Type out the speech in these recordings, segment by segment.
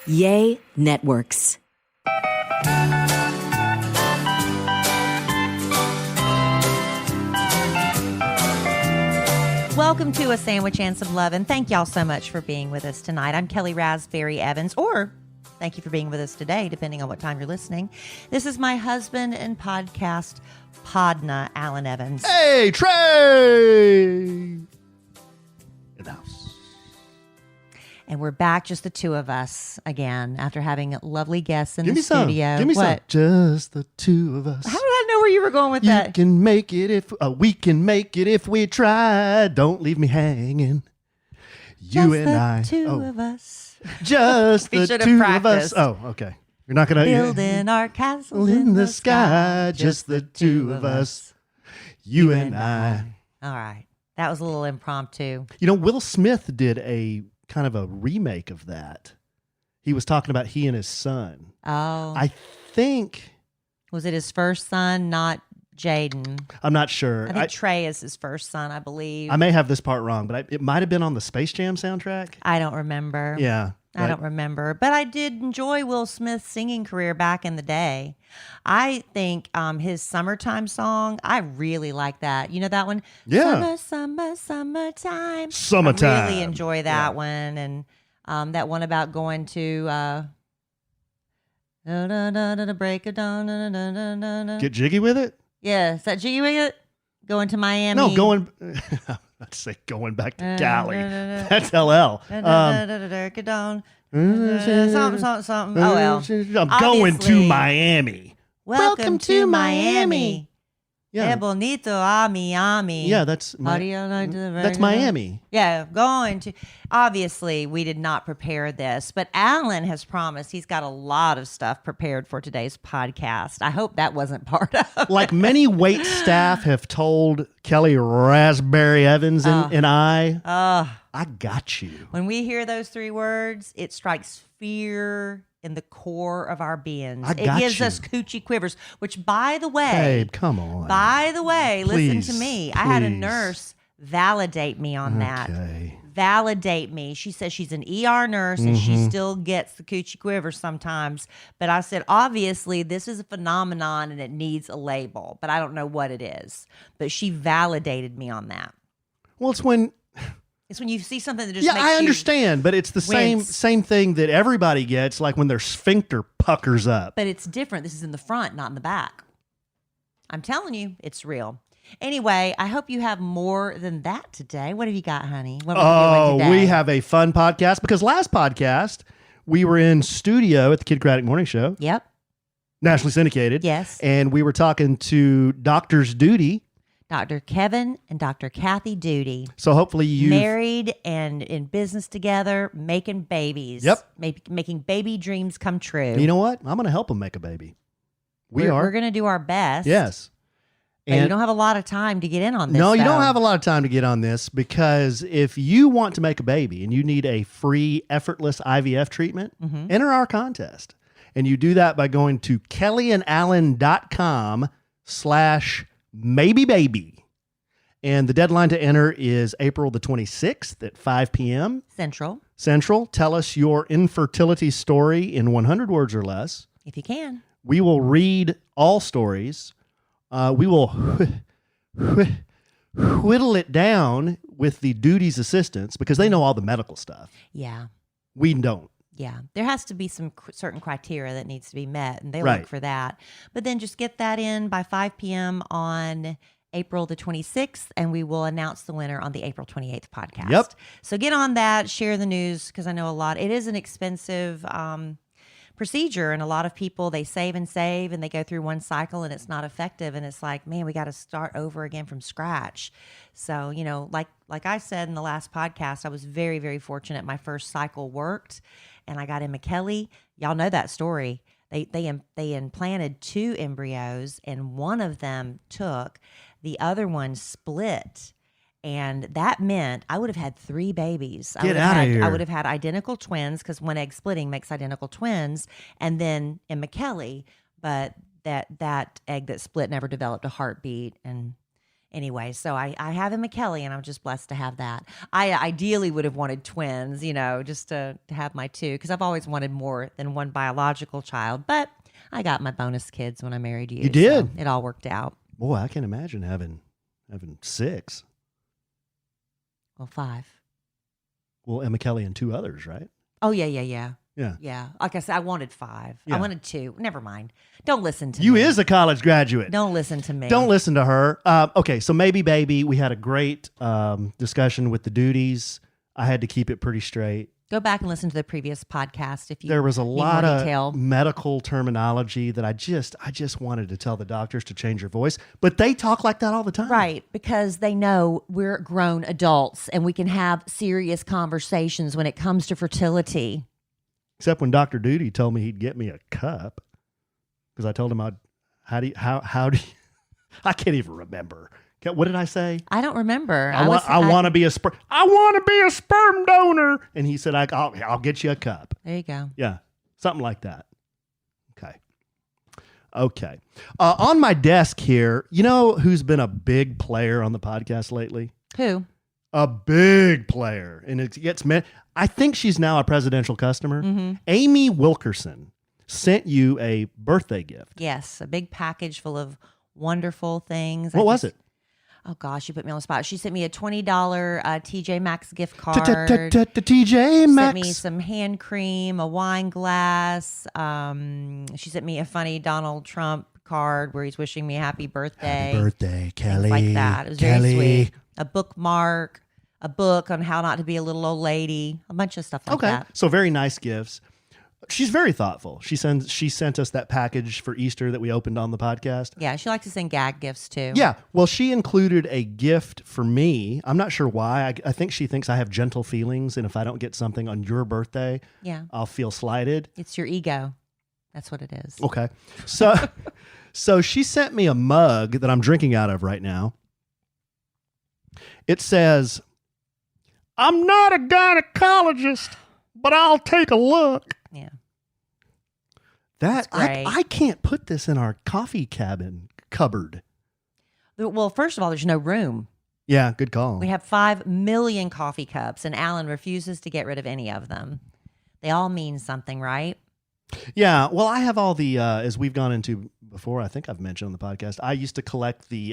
Yay Networks. Welcome to A Sandwich and Some Love, and thank y'all so much for being with us tonight. I'm Kelly Raspberry Evans, or thank you for being with us today, depending on what time you're listening. This is my husband and podcast podna, Alan Evans. Hey, Trey! In the house. And we're back, just the two of us again, after having lovely guests in Give the me some. studio. Give me some. What? Just the two of us. How did I know where you were going with You that? can make it if we can make it if we try. Don't leave me hanging. You Just and the I. two Oh, of us. just We the should have two of practiced. us. Oh, okay. You're not gonna Building our castles in the sky. Just the two of us. You and I. All right. That was a little impromptu. You know, Will Smith did a kind of a remake of that. He was talking about he and his son. Oh. I think. Was it his first son, not Jaden? I'm not sure. I think Trey is his first son, I believe. I may have this part wrong, but it might have been on the Space Jam soundtrack. I don't remember. Yeah. I don't remember. But I did enjoy Will Smith's singing career back in the day. I think his Summertime song, I really like that. You know that one? Yeah. Summertime. Summertime. I really enjoy that one. And that one about going to break of dawn. Get jiggy with it? Yeah, is that Jiggy with it? Going to Miami. No, going. I'd say going back to Cali. That's LL. Something. Oh, well. I'm going to Miami. Welcome to Miami. Yeah. Bonito, Miami. Yeah, that's Miami. Yeah, going to. Obviously, we did not prepare this, but Alan has promised he's got a lot of stuff prepared for today's podcast. I hope that wasn't part of. Like many wait staff have told Kelly Raspberry Evans and I got you. When we hear those three words, it strikes fear in the core of our beings. It gives us coochie quivers, which, by the way, Babe, come on. By the way, listen to Please, me. I had a please. nurse validate me on that. Okay. Validate me. She says she's an ER nurse and she still gets the coochie quivers sometimes. But I said, obviously, this is a phenomenon and it needs a label, but I don't know what it is. But she validated me on that. Well, it's when you see something that just yeah, makes I you understand, but it's the wince. same thing that everybody gets, like when their sphincter puckers up. But it's different. This is in the front, not in the back. I'm telling you, it's real. Anyway, I hope you have more than that today. What have you got, honey? What are we doing today? We have a fun podcast because last podcast we were in studio at the Kid Craddock Morning Show. Yep. Nationally syndicated. Yes. And we were talking to Doctors Duty. Dr. Kevin and Dr. Kathy Duty. So hopefully you married and in business together, making babies. Yep. Making baby dreams come true. You know what? I'm going to help them make a baby. We're going to do our best. Yes. But you don't have a lot of time to get in on this. No, you though. don't have a lot of time to get on this because if you want to make a baby and you need a free, effortless IVF treatment, enter our contest. And you do that by going to kellyanallen.com/maybebaby. And the deadline to enter is April the 26th at 5 p.m. Central. Tell us your infertility story in 100 words or less. If you can. We will read all stories. We will whittle it down with the duty's assistants because they know all the medical stuff. Yeah. We don't. Yeah. There has to be some certain criteria that needs to be met, and they Right. look for that. But then just get that in by 5 p.m. on April the 26th, and we will announce the winner on the April 28th podcast. Yep. So get on that, share the news, because I know it is an expensive procedure, and a lot of people, they save and they go through one cycle and it's not effective, and it's like, man, we got to start over again from scratch. So, you know, like I said in the last podcast, I was very, very fortunate. My first cycle worked and I got Emma Kelly. Y'all know that story. They implanted 2 embryos and one of them took, the other one split. And that meant I would have had 3 babies. Get out of here. I would have had identical twins because one egg splitting makes identical twins. And then in McKelly, but that egg that split never developed a heartbeat. And anyway, so I have him a Kelly, and I'm just blessed to have that. I ideally would have wanted twins, just to have my two, because I've always wanted more than one biological child. But I got my bonus kids when I married you. You did. So it all worked out. Boy, I can imagine having 6. Well, 5. Well, Emma Kelly and 2 others, right? Oh, yeah. Yeah. Like I said, I wanted 5. Yeah. I wanted 2. Never mind. Don't listen to You me. is a college graduate. Don't listen to me. Don't listen to her. Okay, so maybe baby, we had a great discussion with the duties. I had to keep it pretty straight. Go back and listen to the previous podcast if you There was a need lot more of detail. medical terminology that I just wanted to tell the doctors to change your voice, but they talk like that all the time. Right, because they know we're grown adults and we can have serious conversations when it comes to fertility. Except when Dr. Duty told me he'd get me a cup, because I told him how do you I can't even remember. What did I say? I don't remember. I want to be a sperm donor, and he said I'll get you a cup. There you go. Yeah, something like that. Okay. On my desk here, you know who's been a big player on the podcast lately? Who? A big player, and it gets me. I think she's now a presidential customer. Mm-hmm. Amy Wilkerson sent you a birthday gift. Yes, a big package full of wonderful things. What was it? Oh gosh, you put me on the spot. She sent me a $20 TJ Maxx gift card. TJ Maxx. Sent me some hand cream, a wine glass. She sent me a funny Donald Trump card where he's wishing me a happy birthday. Happy birthday, Kelly. Things like that. It was very sweet. A bookmark, a book on how not to be a little old lady, a bunch of stuff like that. So very nice gifts. She's very thoughtful. She sent us that package for Easter that we opened on the podcast. Yeah, she likes to send gag gifts too. Yeah. Well, she included a gift for me. I'm not sure why. I think she thinks I have gentle feelings, and if I don't get something on your birthday, I'll feel slighted. It's your ego. That's what it is. Okay. So she sent me a mug that I'm drinking out of right now. It says, "I'm not a gynecologist, but I'll take a look." Yeah. That great. I can't put this in our coffee cupboard. Well, first of all, there's no room. Yeah, good call. We have 5 million coffee cups, and Alan refuses to get rid of any of them. They all mean something, right? Yeah. Well, I have all the, as we've gone into before, I think I've mentioned on the podcast, I used to collect the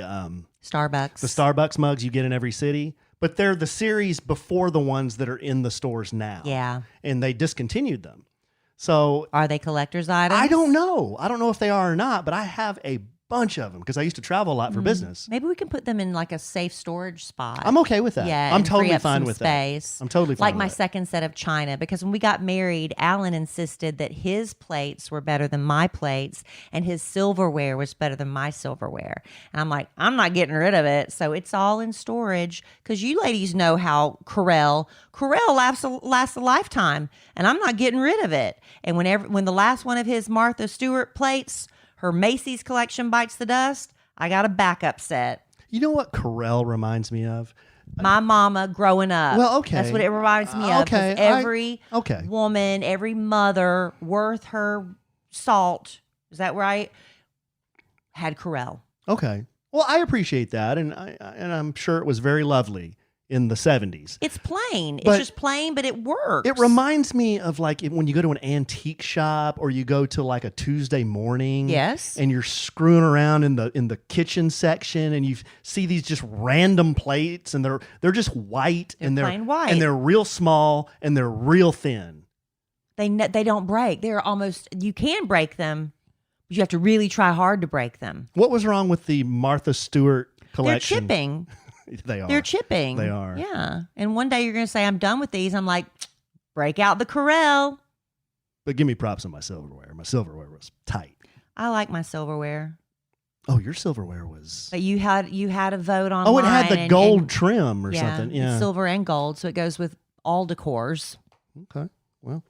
Starbucks mugs you get in every city, but they're the series before the ones that are in the stores now. Yeah. And they discontinued them. So are they collector's items? I don't know. I don't know if they are or not, but I have a bunch of them because I used to travel a lot for business. Maybe we can put them in like a safe storage spot. I'm okay with that. Yeah, I'm and totally free up fine some with space. that. I'm totally fine like with my that. second set of china, because when we got married, Alan insisted that his plates were better than my plates and his silverware was better than my silverware. And I'm like, I'm not getting rid of it. So it's all in storage because you ladies know how Corelle lasts a lifetime, and I'm not getting rid of it. And when the last one of his Martha Stewart plates, her Macy's collection, bites the dust, I got a backup set. You know what Corelle reminds me of? My mama growing up. Well, okay. That's what it reminds me of. Okay. 'Cause every woman, every mother worth her salt, is that right? Had Corelle. Okay. Well, I appreciate that, and I'm sure it was very lovely in the 70s. It's plain. But it's just plain, but it works. It reminds me of like when you go to an antique shop or you go to like a Tuesday morning. Yes. And you're screwing around in the kitchen section and you see these just random plates and they're just white. They're and they're plain white. And they're real small and they're real thin. They don't break. They're almost, you can break them, but you have to really try hard to break them. What was wrong with the Martha Stewart collection? They're chipping. They are. They're chipping. They are. Yeah. And one day you're going to say, I'm done with these. I'm like, break out the Corelle. But give me props on my silverware. My silverware was tight. I like my silverware. Oh, your silverware was... But you had a vote online. Oh, it had the gold trim or something. Yeah. It's silver and gold. So it goes with all decors. Okay. Well...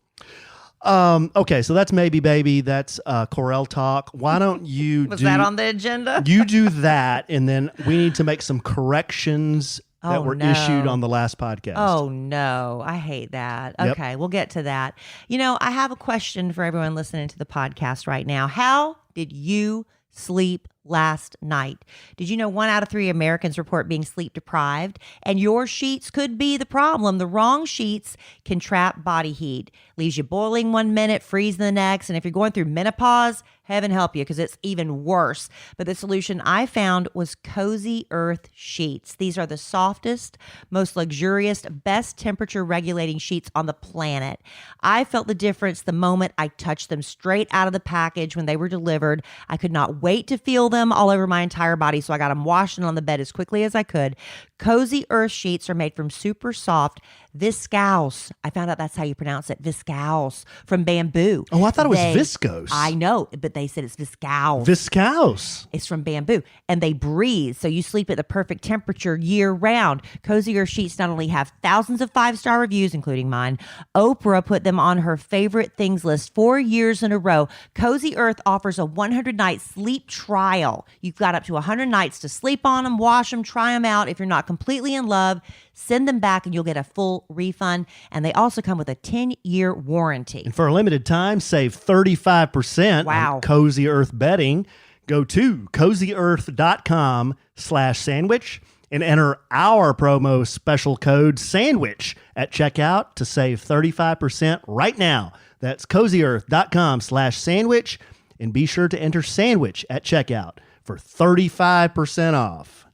okay, so that's maybe baby. That's Corelle talk. Why don't you Was that on the agenda? You do that, and then we need to make some corrections that were issued on the last podcast. Oh no, I hate that. Yep. Okay, we'll get to that. I have a question for everyone listening to the podcast right now. How did you sleep last night. Did you know 1 out of 3 Americans report being sleep deprived? And your sheets could be the problem. The wrong sheets can trap body heat. Leaves you boiling 1 minute, freezing the next. And if you're going through menopause, heaven help you, because it's even worse. But the solution I found was Cozy Earth sheets. These are the softest, most luxurious, best temperature regulating sheets on the planet. I felt the difference the moment I touched them straight out of the package when they were delivered. I could not wait to feel them all over my entire body, so I got them washing on the bed as quickly as I could. Cozy Earth sheets are made from super soft viscose. I found out that's how you pronounce it, viscose, from bamboo. Oh, I thought it was viscose. I know, but they said it's viscose. Viscose. It's from bamboo, and they breathe, so you sleep at the perfect temperature year round. Cozy Earth sheets not only have thousands of 5-star reviews, including mine. Oprah put them on her favorite things list 4 years in a row. Cozy Earth offers a 100-night sleep trial. You've got up to 100 nights to sleep on them, wash them, try them out. If you're not completely in love, send them back and you'll get a full refund. And they also come with a 10-year warranty. And for a limited time, save 35% on Cozy Earth bedding. Go to cozyearth.com/sandwich and enter our promo special code SANDWICH at checkout to save 35% right now. That's cozyearth.com/sandwich, and be sure to enter SANDWICH at checkout for 35% off.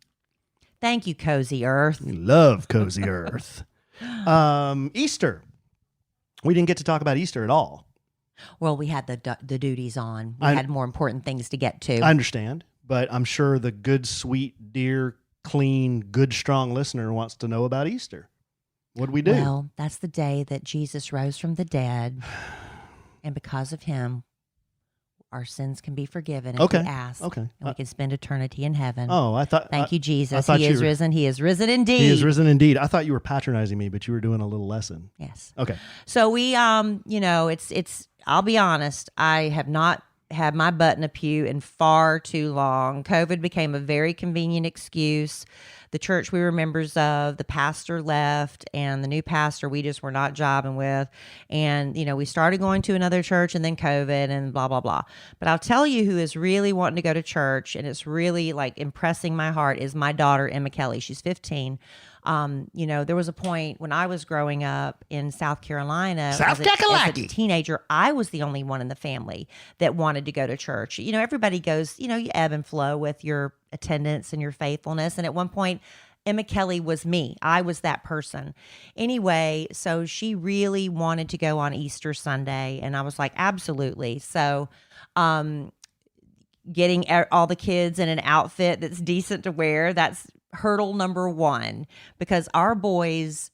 Thank you, Cozy Earth. We love Cozy Earth. Easter. We didn't get to talk about Easter at all. Well, we had the duties on. We had more important things to get to. I understand, but I'm sure the good, sweet, dear, clean, good, strong listener wants to know about Easter. What do we do? Well, that's the day that Jesus rose from the dead, and because of him, our sins can be forgiven if we ask. Okay. And we can spend eternity in heaven. Oh, I thought. Thank you, Jesus. He is risen. He is risen indeed. He is risen indeed. I thought you were patronizing me, but you were doing a little lesson. Yes. Okay. So we, it's. I'll be honest. I have not had my butt in a pew in far too long. COVID became a very convenient excuse. The church we were members of, the pastor left, and the new pastor we just were not jobbing with. And, we started going to another church and then COVID and blah, blah, blah. But I'll tell you who is really wanting to go to church, and it's really like impressing my heart, is my daughter, Emma Kelly. She's 15. There was a point when I was growing up in South Carolina, as a teenager, I was the only one in the family that wanted to go to church. Everybody goes, you ebb and flow with your attendance and your faithfulness. And at one point, Emma Kelly was me. I was that person. Anyway, so she really wanted to go on Easter Sunday. And I was like, absolutely. So, getting all the kids in an outfit that's decent to wear, that's hurdle number 1, because our boys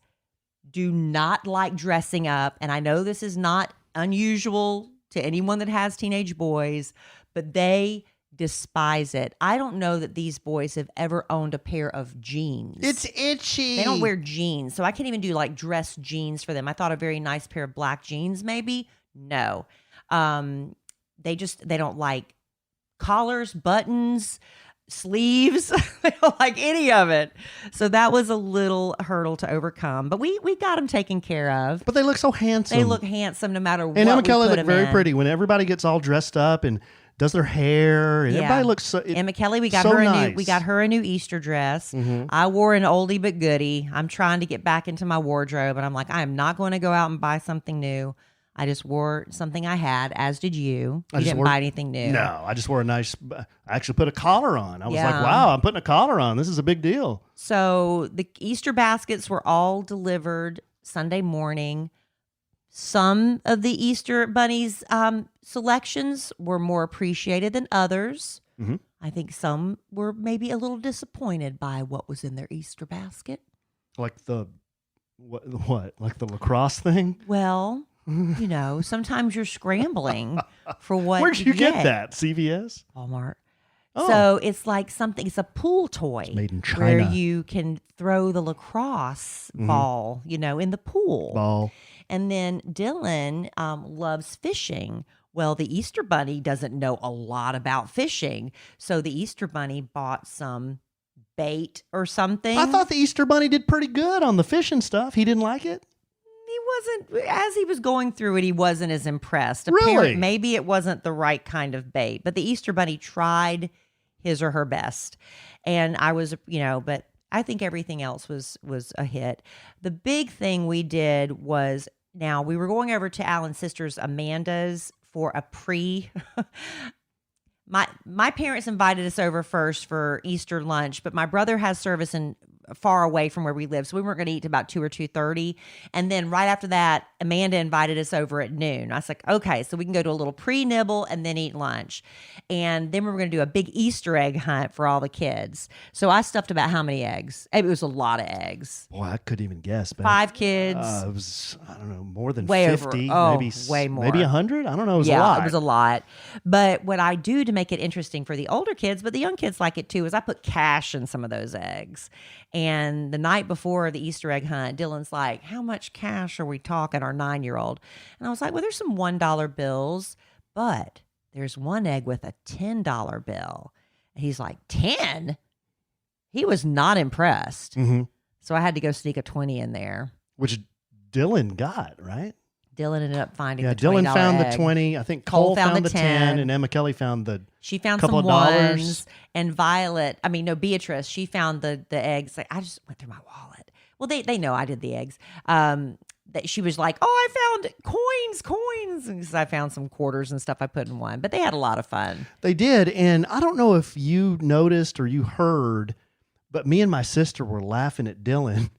do not like dressing up. And I know this is not unusual to anyone that has teenage boys, but they despise it. I don't know that these boys have ever owned a pair of jeans. It's itchy. They don't wear jeans, so I can't even do like dress jeans for them. I thought a very nice pair of black jeans, maybe. No. They don't like collars, buttons, sleeves. They don't like any of it. So that was a little hurdle to overcome, but we got them taken care of. But they look so handsome. They look handsome no matter what. And Emma Kelly looked very pretty when everybody gets all dressed up and does their hair, and everybody looks so. Emma Kelly, we got so her nice. we got her a new Easter dress. Mm-hmm. I wore an oldie but goodie. I'm trying to get back into my wardrobe, and I'm like, I am not going to go out and buy something new. I just wore something I had, as did you. You didn't buy anything new. No, I just wore I actually put a collar on. I was like, wow, I'm putting a collar on. This is a big deal. So the Easter baskets were all delivered Sunday morning. Some of the Easter bunnies selections were more appreciated than others. Mm-hmm. I think some were maybe a little disappointed by what was in their Easter basket. Like the what? Like the lacrosse thing? Well, sometimes you're scrambling for what. Where'd you get that? CVS? Walmart. Oh. So it's like it's a pool toy. It's made in China. Where you can throw the lacrosse ball, in the pool. Ball. And then Dylan loves fishing. Well, the Easter Bunny doesn't know a lot about fishing. So the Easter Bunny bought some bait or something. I thought the Easter Bunny did pretty good on the fishing stuff. He didn't like it? He wasn't, as he was going through it, he wasn't as impressed. Really? Maybe it wasn't the right kind of bait. But the Easter Bunny tried his or her best. And I was, but I think everything else was a hit. The big thing we did was, now we were going over to Allen's sister's Amanda's for a my parents invited us over first for Easter lunch, but my brother has service in far away from where we live, so we weren't going to eat till about 2 or 2:30. And then right after that, Amanda invited us over at noon. I was like, okay, so we can go to a little pre-nibble and then eat lunch. And then we were going to do a big Easter egg hunt for all the kids. So I stuffed about how many eggs? It was a lot of eggs. Boy, I couldn't even guess. 5 kids. It was, I don't know, more than way 50, maybe way more. Maybe 100. I don't know. It was a yeah, lot. it was a lot. But what I do to make it interesting for the older kids, but the young kids like it too, is I put cash in some of those eggs. And the night before the Easter egg hunt, Dylan's like, how much cash are we talking, our 9-year-old? And I was like, well, there's some $1 bills, but there's one egg with a $10 bill. And he's like, 10? He was not impressed. Mm-hmm. So I had to go sneak a 20 in there. Which Dylan got, right? Dylan ended up finding the $20 Dylan found egg. the 20. I think Cole found the 10, and Emma Kelly found the She found couple some of dollars. ones, and Beatrice, she found the eggs. Like, I just went through my wallet. Well, they know I did the eggs. That she was like, oh, I found coins, because I found some quarters and stuff I put in one. But they had a lot of fun. They did, and I don't know if you noticed or you heard, but me and my sister were laughing at Dylan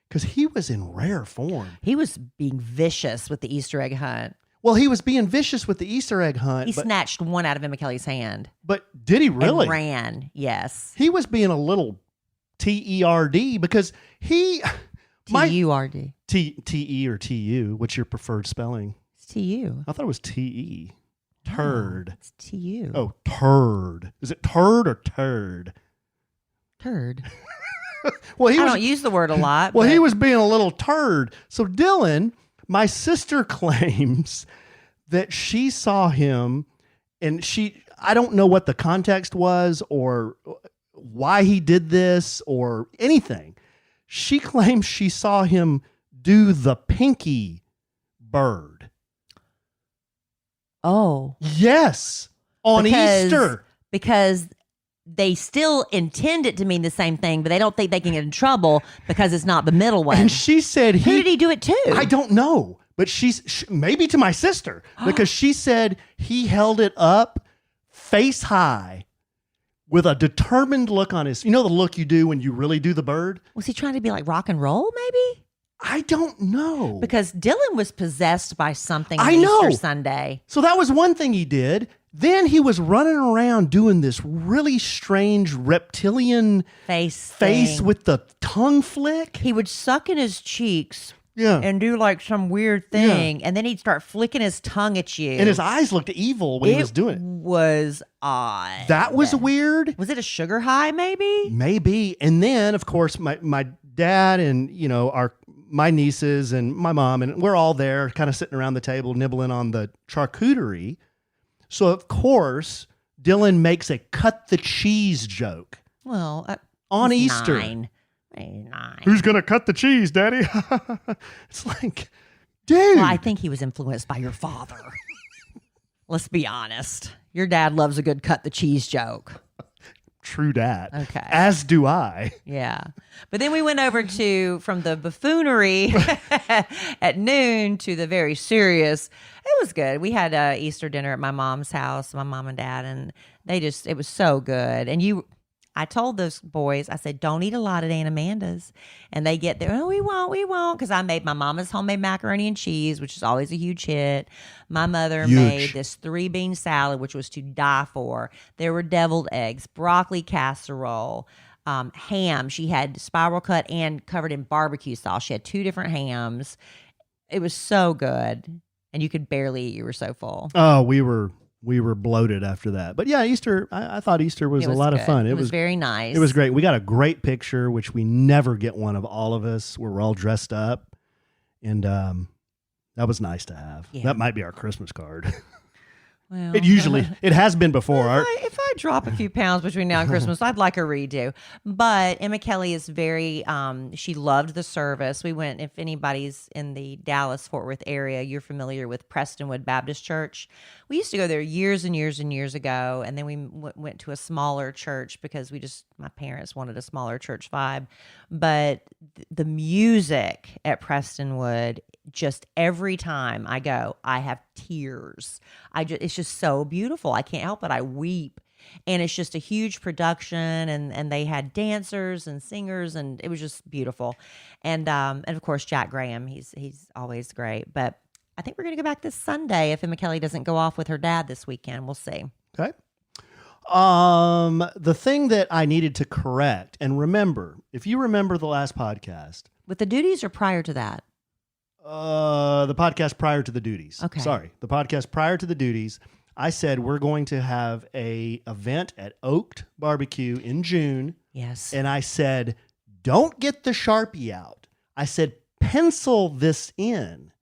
because he was in rare form. He was being vicious with the Easter egg hunt. Well, he was being vicious with the Easter egg hunt. He snatched one out of Emma Kelly's hand. But did he really? And ran, yes. He was being a little TERD because he... TURD. TE or TU, what's your preferred spelling? It's TU. I thought it was TE. Turd. Oh, it's TU. Oh, turd. Is it turd or turd? Turd. Well, I don't use the word a lot. Well, but he was being a little turd. So Dylan, my sister claims that she saw him, and I don't know what the context was or why he did this or anything. She claims she saw him do the pinky bird. Oh. Yes. On Easter. Because they still intend it to mean the same thing, but they don't think they can get in trouble because it's not the middle one. And she said who did he do it to? I don't know, but maybe to my sister, because she said he held it up face high with a determined look on his, the look you do when you really do the bird? Was he trying to be like rock and roll maybe? I don't know. Because Dylan was possessed by something on Easter Sunday. So that was one thing he did. Then he was running around doing this really strange reptilian face with the tongue flick. He would suck in his cheeks Yeah. and do like some weird thing. And then he'd start flicking his tongue at you. And his eyes looked evil when he was doing it. Was odd. That was weird. Was it a sugar high maybe? Maybe. And then, of course, my dad and, my nieces and my mom, and we're all there kind of sitting around the table nibbling on the charcuterie. So, of course, Dylan makes a cut the cheese joke. Well, on Easter. 9. Who's going to cut the cheese, Daddy? It's like, dude. Well, I think he was influenced by your father. Let's be honest. Your dad loves a good cut the cheese joke. True dat. Okay. As do I. Yeah. But then we went over from the buffoonery at noon to the very serious. It was good. We had Easter dinner at my mom's house, my mom and dad, and it was so good. And I told those boys, I said, don't eat a lot at Aunt Amanda's. And they get there, oh, we won't. Because I made my mama's homemade macaroni and cheese, which is always a huge hit. My mother made this 3-bean salad, which was to die for. There were deviled eggs, broccoli casserole, ham. She had spiral cut and covered in barbecue sauce. She had 2 different hams. It was so good. And you could barely eat. You were so full. Oh, we were bloated after that. But yeah, Easter, I thought Easter was a lot of fun. It was very nice. It was great. We got a great picture, which we never get one of all of us, where we're all dressed up. And that was nice to have. Yeah. That might be our Christmas card. Well, it has been before. If I drop a few pounds between now and Christmas, I'd like a redo. But Emma Kelly is very, she loved the service. We went, if anybody's in the Dallas-Fort Worth area, you're familiar with Prestonwood Baptist Church. We used to go there years and years and years ago, and then we went to a smaller church because my parents wanted a smaller church vibe. But the music at Prestonwood, just every time I go, I have tears. It's just so beautiful. I can't help it. I weep. And it's just a huge production, and they had dancers and singers, and it was just beautiful. And of course, Jack Graham, he's always great. But I think we're going to go back this Sunday if Emma Kelly doesn't go off with her dad this weekend. We'll see. Okay. The thing that I needed to correct, and remember, if you remember the last podcast. With the duties or prior to that? The podcast prior to the duties. Okay. Sorry. The podcast prior to the duties. I said we're going to have a event at Oak'd BBQ in June. Yes. And I said, don't get the Sharpie out. I said, pencil this in.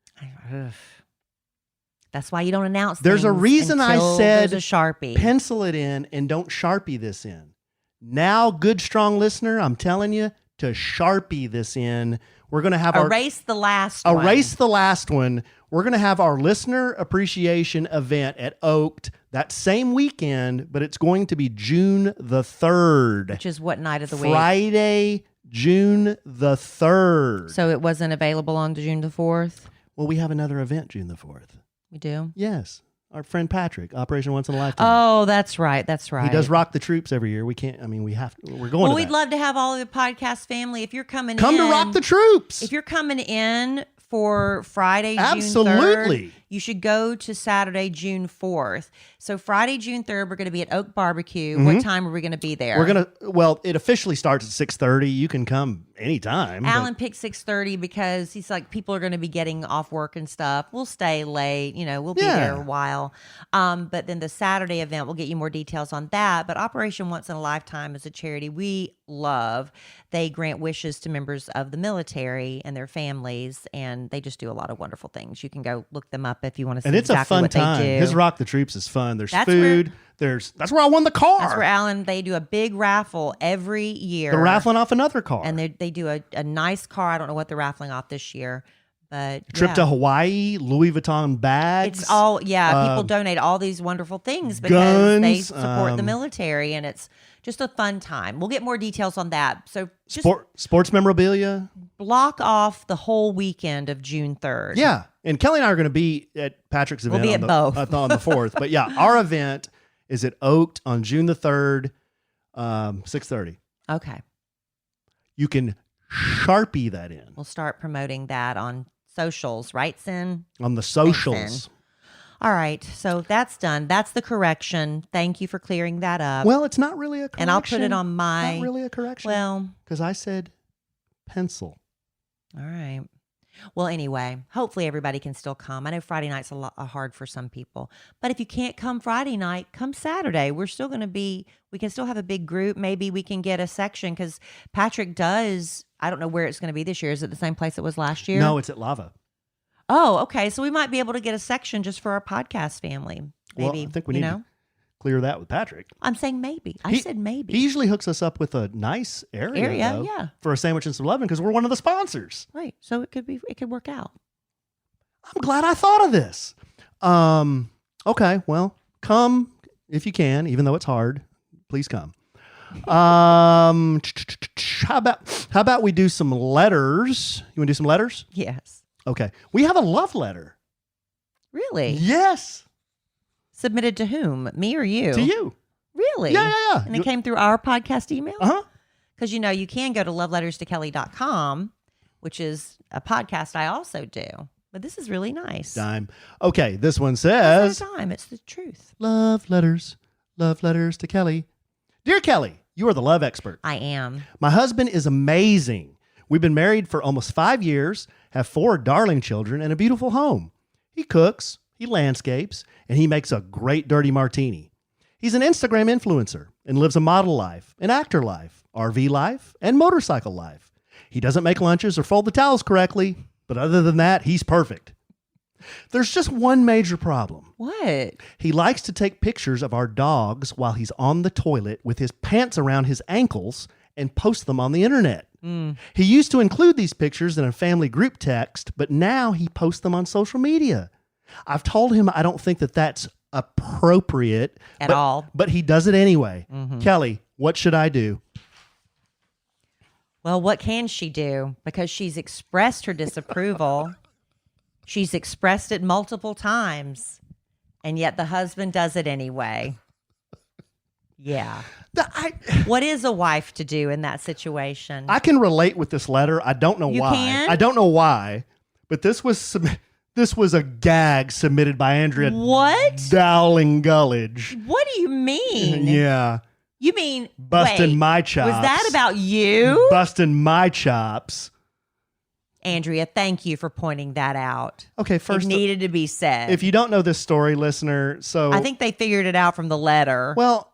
That's why you don't announce There's a reason I said there's a Sharpie. Pencil it in and don't Sharpie this in. Now, good, strong listener, I'm telling you to Sharpie this in. We're going to have erase the last one. We're going to have our listener appreciation event at Oak'd that same weekend, but it's going to be June the 3rd. Which is what night of the week? Friday, June the 3rd. So it wasn't available on June the 4th? Well, we have another event June the 4th. We do? Yes. Our friend Patrick, Operation Once in a Lifetime. Oh, that's right. That's right. He does rock the troops every year. We can't, we're going to Well, we'd love to have all of the podcast family. If you're coming Come to rock the troops. If you're coming in for Friday, Absolutely. June 3rd, you should go to Saturday, June 4th. So Friday, June 3rd, we're going to be at Oak'd BBQ. Mm-hmm. What time are we going to be there? It officially starts at 6:30. You can come anytime. Alan picked 6:30 because he's like, people are going to be getting off work and stuff. We'll stay late. We'll be there a while. But then the Saturday event, we'll get you more details on that. But Operation Once in a Lifetime is a charity we love. They grant wishes to members of the military and their families, and they just do a lot of wonderful things. You can go look them up if you want to see exactly what they do. And it's a fun time. His Rock the Troops is fun. There's food. That's where I won the car. That's where Alan, they do a big raffle every year. They're raffling off another car. And they do a nice car. I don't know what they're raffling off this year. But trip to Hawaii, Louis Vuitton bags. It's all, people donate all these wonderful things because guns, they support the military, and it's just a fun time. We'll get more details on that. So just sports memorabilia. Block off the whole weekend of June 3rd. Yeah. And Kelly and I are going to be at Patrick's event. We'll be at both. On the 4th. But yeah, our event is at Oak'd on June the 3rd, 6:30. Okay. You can Sharpie that in. We'll start promoting that on socials, right, Sin? On the socials. All right. So that's done. That's the correction. Thank you for clearing that up. Well, it's not really a correction. And I'll put it on my... Not really a correction. Well... Because I said pencil. All right. Well, anyway, hopefully everybody can still come. I know Friday night's hard for some people. But if you can't come Friday night, come Saturday. We're still going to be... We can still have a big group. Maybe we can get a section because Patrick does... I don't know where it's going to be this year. Is it the same place it was last year? No, it's at Lava. Oh, okay. So we might be able to get a section just for our podcast family. Maybe. Well, I think we need to clear that with Patrick. I'm saying maybe. I said maybe. He usually hooks us up with a nice area though, yeah, for a sandwich and some loving because we're one of the sponsors. Right. So it could work out. I'm glad I thought of this. Okay. Well, come if you can, even though it's hard. Please come. How about we do some letters? You want to do some letters? Yes. Okay. We have a love letter. Really? Yes. Submitted to whom? Me or you? To you. Really? Yeah. And it came through our podcast email? Uh-huh. Because, you can go to loveletterstokelly.com, which is a podcast I also do. But this is really nice. Dime. Okay. This one says... It's not a dime. It's the truth. Love letters to Kelly. Dear Kelly, you are the love expert. I am. My husband is amazing. We've been married for almost 5 years, have 4 darling children, and a beautiful home. He cooks, he landscapes, and he makes a great dirty martini. He's an Instagram influencer and lives a model life, an actor life, RV life, and motorcycle life. He doesn't make lunches or fold the towels correctly, but other than that, he's perfect. There's just one major problem. What? He likes to take pictures of our dogs while he's on the toilet with his pants around his ankles and post them on the internet. He used to include these pictures in a family group text, but now he posts them on social media. I've told him I don't think that that's appropriate at all, but he does it anyway. Kelly, what should I do? Well, what can she do? Because she's expressed her disapproval. She's expressed it multiple times, and yet the husband does it anyway. Yeah. What is a wife to do in that situation? I can relate with this letter. I don't know why. Can? I don't know why, but this was a gag submitted by Andrea. What? Dowling Gullidge. What do you mean? Yeah. You mean busting my chops? Was that about you? Busting my chops. Andrea, thank you for pointing that out. Okay, first, it needed to be said. If you don't know this story, listener, so I think they figured it out from the letter. Well,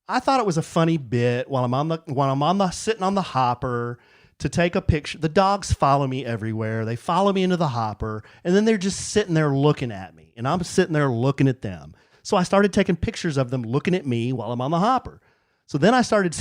I thought it was a funny bit while I'm sitting on the hopper to take a picture. The dogs follow me everywhere. They follow me into the hopper, and then they're just sitting there looking at me, and I'm sitting there looking at them. So I started taking pictures of them looking at me while I'm on the hopper. So then I started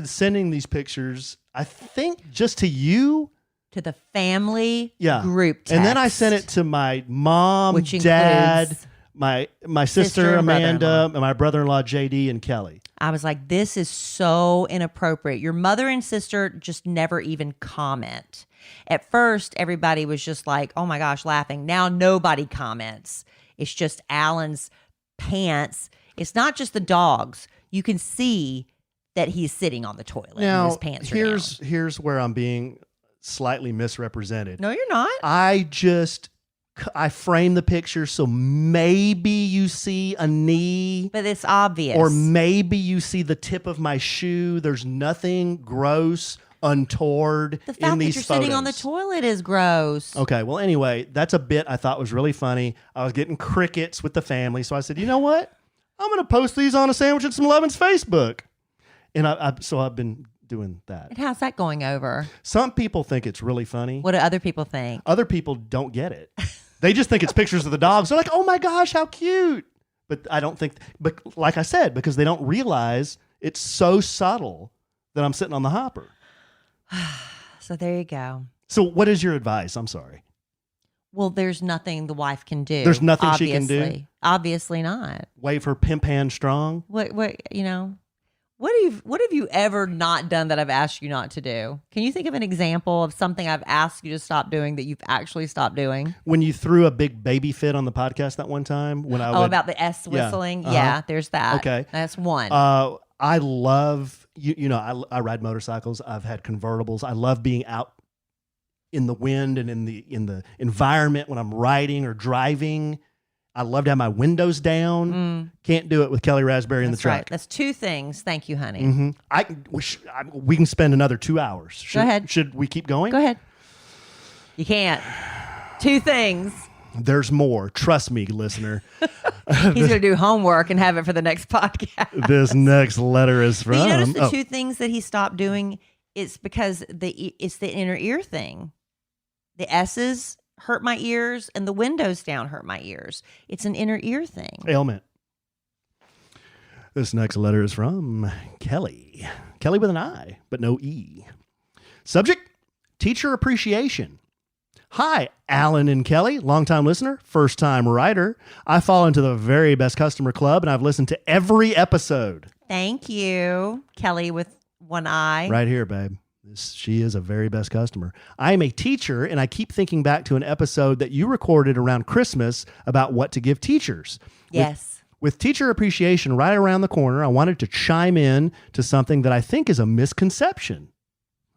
sending these pictures, I think just to you. To the family yeah. group text. And then I sent it to my mom, which dad, my sister Amanda, and my brother-in-law JD and Kelly. I was like, this is so inappropriate. Your mother and sister just never even comment. At first, everybody was just like, oh my gosh, laughing. Now nobody comments. It's just Alan's pants. It's not just the dogs. You can see that he's sitting on the toilet now, and his pants are down. Here's where I'm being slightly misrepresented. No, you're not. I frame the picture so maybe you see a knee. But it's obvious. Or maybe you see the tip of my shoe. There's nothing gross, untoward the fact in these that you're photos. sitting on the toilet is gross. Okay, well, anyway, that's a bit I thought was really funny. I was getting crickets with the family, so I said, you know what? I'm going to post these on a Sandwich and Some Lemon's Facebook. And so I've been doing that. And how's that going over? Some people think it's really funny. What do other people think? Other people don't get it. They just think it's pictures of the dogs. They're like, oh my gosh, how cute. But I don't think, but like I said, because they don't realize it's so subtle that I'm sitting on the hopper. So there you go. So what is your advice? I'm sorry. Well, there's nothing the wife can do. There's nothing she can do? Obviously not. Wave her pimp hand strong? What have you ever not done that I've asked you not to do? Can you think of an example of something I've asked you to stop doing that you've actually stopped doing? When you threw a big baby fit on the podcast that one time, when about the S whistling? Yeah, yeah, there's that. Okay. That's one. I love, I ride motorcycles. I've had convertibles. I love being out in the wind and in the environment when I'm riding or driving. I love to have my windows down. Can't do it with Kelly Raspberry in the truck. Right. That's two things. Thank you, honey. Mm-hmm. We can spend another 2 hours. Go ahead. Should we keep going? Go ahead. You can't. Two things. There's more. Trust me, listener. He's going to do homework and have it for the next podcast. This next letter is from... But you notice the two things that he stopped doing? It's because it's the inner ear thing. The S's hurt my ears and the windows down hurt my ears. It's an inner ear thing. Ailment. This next letter is from Kelly. Kelly with an I, but no E. Subject, teacher appreciation. Hi, Alan and Kelly, longtime listener, first-time writer. I fall into the very best customer club, and I've listened to every episode. Thank you, Kelly with one eye. Right here, babe. She is a very best customer. I am a teacher, and I keep thinking back to an episode that you recorded around Christmas about what to give teachers. Yes. With teacher appreciation right around the corner, I wanted to chime in to something that I think is a misconception.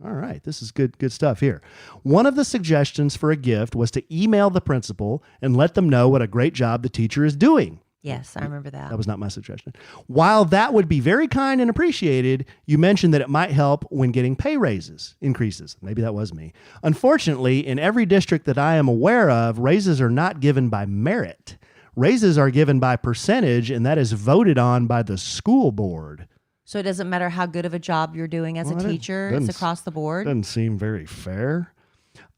All right, this is good stuff here. One of the suggestions for a gift was to email the principal and let them know what a great job the teacher is doing. Yes, I remember that. That was not my suggestion. While that would be very kind and appreciated, you mentioned that it might help when getting pay increases. Maybe that was me. Unfortunately, in every district that I am aware of, raises are not given by merit. Raises are given by percentage, and that is voted on by the school board. So it doesn't matter how good of a job you're doing as a teacher. It's across the board. Doesn't seem very fair.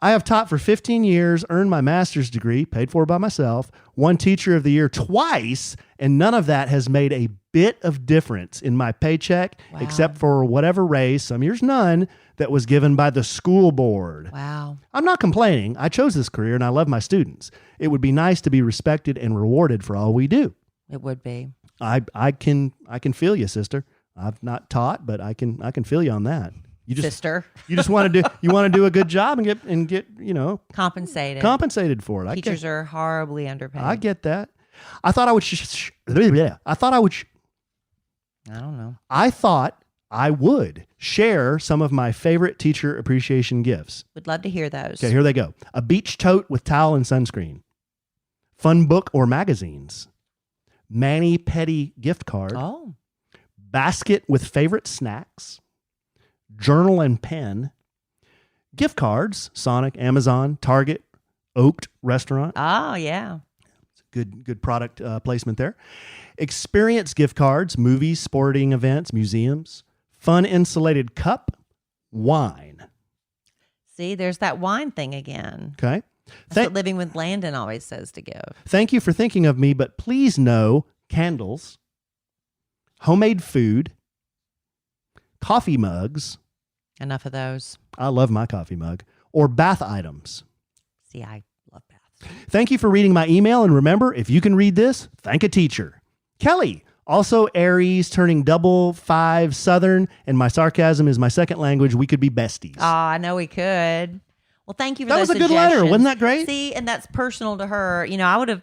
I have taught for 15 years, earned my master's degree, paid for by myself, won Teacher of the Year twice, and none of that has made a bit of difference in my paycheck, except for whatever raise, some years none, that was given by the school board. Wow. I'm not complaining. I chose this career and I love my students. It would be nice to be respected and rewarded for all we do. It would be. I can feel you, sister. I've not taught, but I can feel you on that. You just, sister. You just want to do a good job and get compensated for it. Teachers are horribly underpaid. I get that. I thought I would share some of my favorite teacher appreciation gifts. Would love to hear those. Okay, here they go. A beach tote with towel and sunscreen. Fun book or magazines. mani-pedi gift card. Oh. Basket with favorite snacks. Journal and pen. Gift cards. Sonic, Amazon, Target, Oak'd restaurant. Oh, yeah. Good product placement there. Experience gift cards, movies, sporting events, museums. Fun insulated cup, wine. See, there's that wine thing again. Okay. That's what Living with Landon always says to give. Thank you for thinking of me, but please know candles, homemade food, coffee mugs. Enough of those. I love my coffee mug. Or bath items. See, I love baths. Thank you for reading my email. And remember, if you can read this, thank a teacher. Kelly, also Aries, turning double 5 Southern, and my sarcasm is my second language. We could be besties. Oh, I know we could. Well, thank you for that those was a good letter. Wasn't that great? See, and that's personal to her. You know, I would have,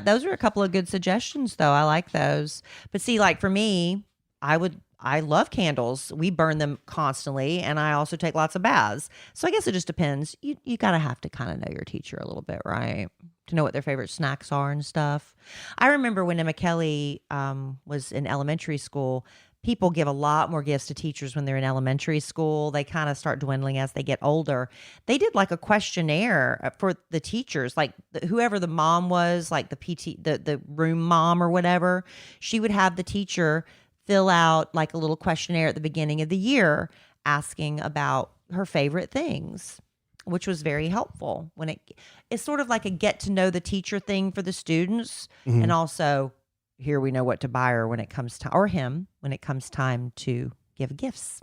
those are a couple of good suggestions, though. I like those. But see, like for me, I love candles. We burn them constantly, and I also take lots of baths. So I guess it just depends. You gotta have to kind of know your teacher a little bit, right? To know what their favorite snacks are and stuff. I remember when Emma Kelly was in elementary school, people give a lot more gifts to teachers when they're in elementary school. They kind of start dwindling as they get older. They did like a questionnaire for the teachers, like whoever the mom was, like the PT, the room mom or whatever. She would have the teacher fill out like a little questionnaire at the beginning of the year asking about her favorite things, which was very helpful. It's sort of like a get to know the teacher thing for the students. Mm-hmm. And also here we know what to buy her when it comes to, or him when it comes time to give gifts.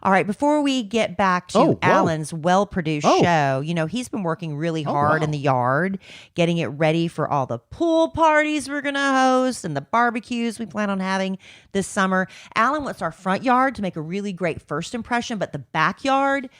All right, before we get back to Alan's well-produced show, you know, he's been working really hard in the yard, getting it ready for all the pool parties we're going to host and the barbecues we plan on having this summer. Alan wants our front yard to make a really great first impression, but the backyard,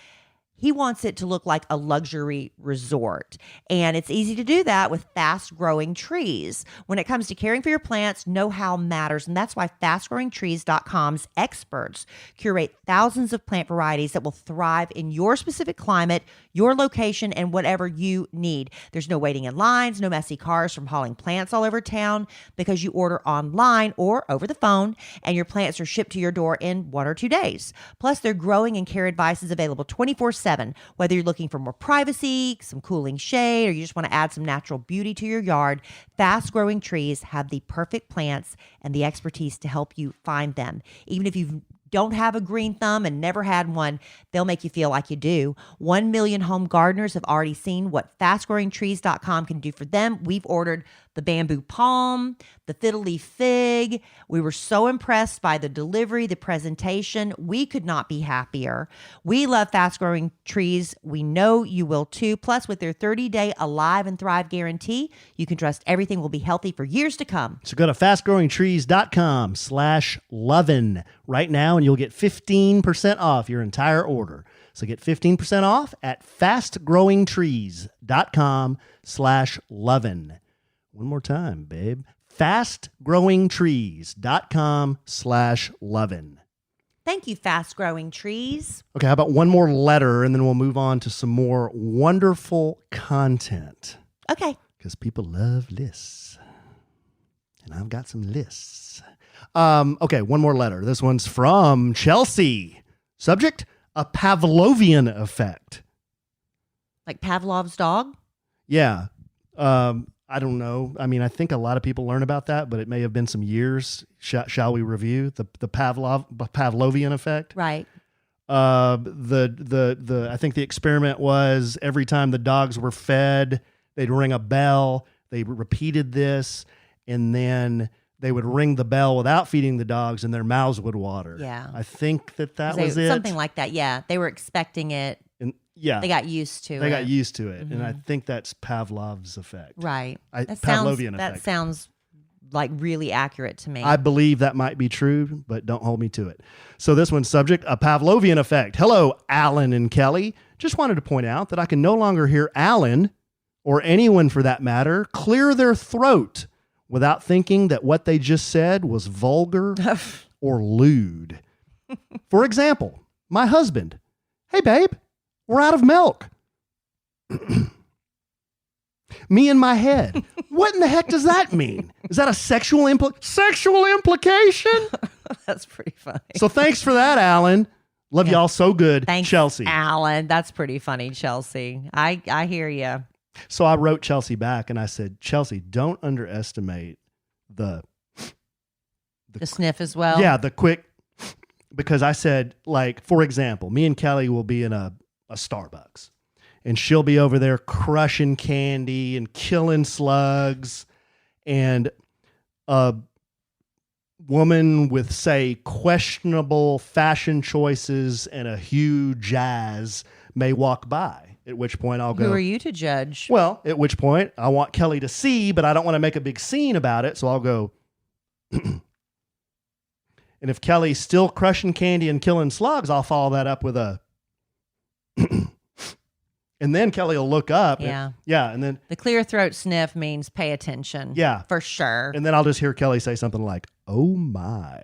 he wants it to look like a luxury resort. And it's easy to do that with fast-growing trees. When it comes to caring for your plants, know-how matters. And that's why FastGrowingTrees.com's experts curate thousands of plant varieties that will thrive in your specific climate, your location, and whatever you need. There's no waiting in lines, no messy cars from hauling plants all over town because you order online or over the phone, and your plants are shipped to your door in 1 or 2 days. Plus, their growing and care advice is available 24/7. Whether you're looking for more privacy, some cooling shade, or you just want to add some natural beauty to your yard, Fast Growing Trees have the perfect plants and the expertise to help you find them. Even if you don't have a green thumb and never had one, they'll make you feel like you do. 1 million home gardeners have already seen what FastGrowingTrees.com can do for them. We've ordered the bamboo palm, the fiddle leaf fig. We were so impressed by the delivery, the presentation. We could not be happier. We love Fast Growing Trees. We know you will too. Plus, with their 30-day Alive and Thrive guarantee, you can trust everything will be healthy for years to come. So go to FastGrowingTrees.com/lovin' right now, and you'll get 15% off your entire order. So get 15% off at FastGrowingTrees.com/lovin'. One more time, babe. FastGrowingTrees.com/lovin'. Thank you, Fast Growing Trees. Okay, how about one more letter, and then we'll move on to some more wonderful content. Okay. Because people love lists. And I've got some lists. Okay, one more letter. This one's from Chelsea. Subject, a Pavlovian effect. Like Pavlov's dog? Yeah. I don't know. I mean, I think a lot of people learn about that, but it may have been some years. Shall we review the Pavlovian effect? Right. I think the experiment was every time the dogs were fed, they'd ring a bell. They repeated this, and then they would ring the bell without feeding the dogs, and their mouths would water. Yeah. I think that was it. Something like that. Yeah, they were expecting it. And yeah, they got used to it. They got used to it, and I think that's Pavlov's effect. Right. Pavlovian effect. That sounds like really accurate to me. I believe that might be true, but don't hold me to it. So this one's subject, a Pavlovian effect. Hello, Allen and Kelly. Just wanted to point out that I can no longer hear Allen, or anyone for that matter, clear their throat without thinking that what they just said was vulgar or lewd. For example, my husband, "Hey babe, we're out of milk." Me in my head, "What in the heck does that mean? Is that a sexual implication?" That's pretty funny. So thanks for that, Alan. Love y'all so good. Thanks, Chelsea. Alan. That's pretty funny, Chelsea. I hear you. So I wrote Chelsea back and I said, "Chelsea, don't underestimate the sniff as well." Yeah, the quick, because I said, like, for example, me and Kelly will be in a Starbucks, and she'll be over there crushing candy and killing slugs, and a woman with, say, questionable fashion choices and a huge jazz may walk by. At which point I'll go, "Who are you to judge?" Well, at which point I want Kelly to see, but I don't want to make a big scene about it. So I'll go, and if Kelly's still crushing candy and killing slugs, I'll follow that up with a, and then Kelly will look up. Yeah. And then the clear throat sniff means pay attention. Yeah. For sure. And then I'll just hear Kelly say something like, "Oh my."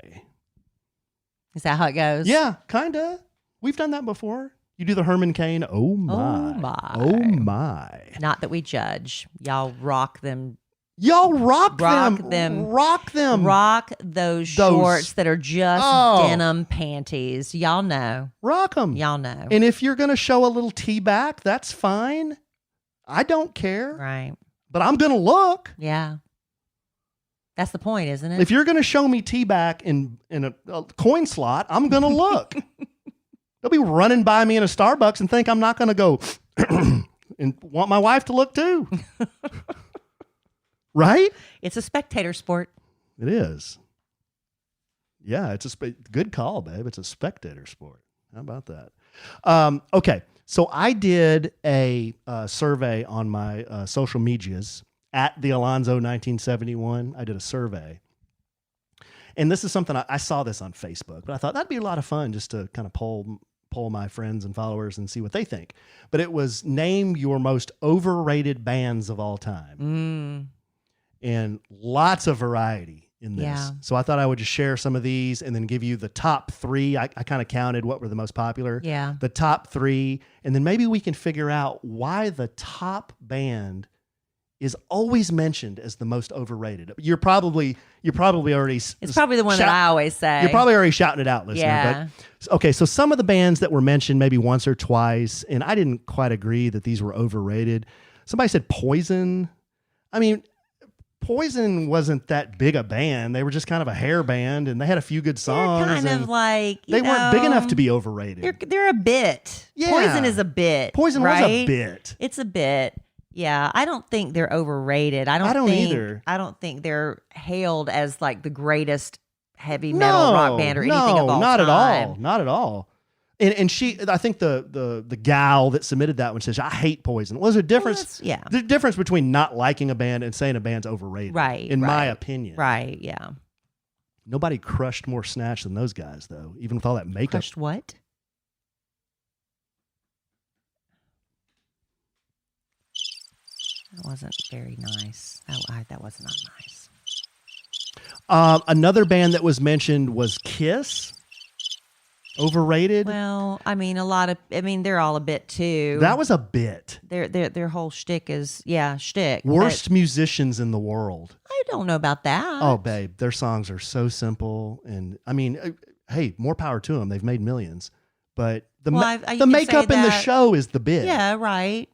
Is that how it goes? Yeah, kind of. We've done that before. You do the Herman Cain, "Oh my. Oh my. Oh my." Not that we judge. Y'all rock them. Y'all rock them. Rock them. Rock those shorts that are just denim panties. Y'all know. Rock them. Y'all know. And if you're going to show a little tea back, that's fine. I don't care. Right. But I'm going to look. Yeah. That's the point, isn't it? If you're going to show me tea back in a coin slot, I'm going to look. They'll be running by me in a Starbucks and think I'm not going to go and want my wife to look too. Right? It's a spectator sport. It is. Yeah, it's a good call, babe. It's a spectator sport. How about that? Okay, so I did a survey on my social medias at the Alonzo 1971. I did a survey. And this is something I saw this on Facebook, but I thought that'd be a lot of fun just to kind of poll my friends and followers and see what they think. But it was name your most overrated bands of all time. And lots of variety in this. Yeah. So I thought I would just share some of these and then give you the top three. I kind of counted what were the most popular. Yeah. The top three. And then maybe we can figure out why the top band is always mentioned as the most overrated. You're probably already. It's probably the one that I always say. You're probably already shouting it out, listener. Yeah. But, okay, so some of the bands that were mentioned maybe once or twice, and I didn't quite agree that these were overrated. Somebody said Poison. I mean, Poison wasn't that big a band. They were just kind of a hair band, and they had a few good songs. They're kind of like, they weren't big enough to be overrated. They're a bit. Yeah. Poison is a bit. Poison right? was a bit. It's a bit. Yeah, I don't think they're overrated. I don't either. I don't think they're hailed as like the greatest heavy metal rock band or anything of all not time. at all. Not at all. And she, I think the gal that submitted that one says, "I hate Poison." Was there a difference? Well, yeah. The difference between not liking a band and saying a band's overrated. Right. In my opinion. Right. Yeah. Nobody crushed more Snatch than those guys, though. Even with all that makeup. Crushed what? That wasn't very nice. That was not nice. Another band that was mentioned was Kiss. Overrated. Well, I mean, they're all a bit too. That was a bit. Their whole shtick is shtick. Worst musicians in the world. I don't know about that. Oh, babe, their songs are so simple, and I mean, hey, more power to them. They've made millions, but the makeup in the show is the bit. Yeah, right.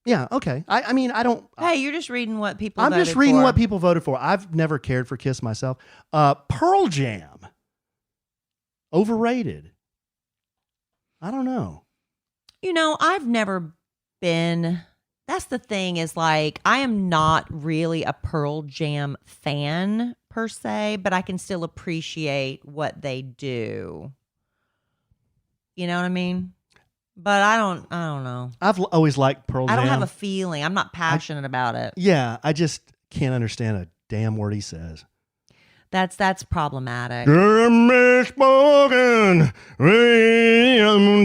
Yeah, okay. I mean, I don't. Hey, you're just reading what people. I'm just reading what people voted for. I've never cared for Kiss myself. Pearl Jam. Overrated. I don't know. I've never been. That's the thing is like, I am not really a Pearl Jam fan per se, but I can still appreciate what they do. You know what I mean? But I don't know. I've always liked Pearl Jam. I don't have a feeling. I'm not passionate about it. Yeah, I just can't understand a damn word he says. That's problematic. Spoken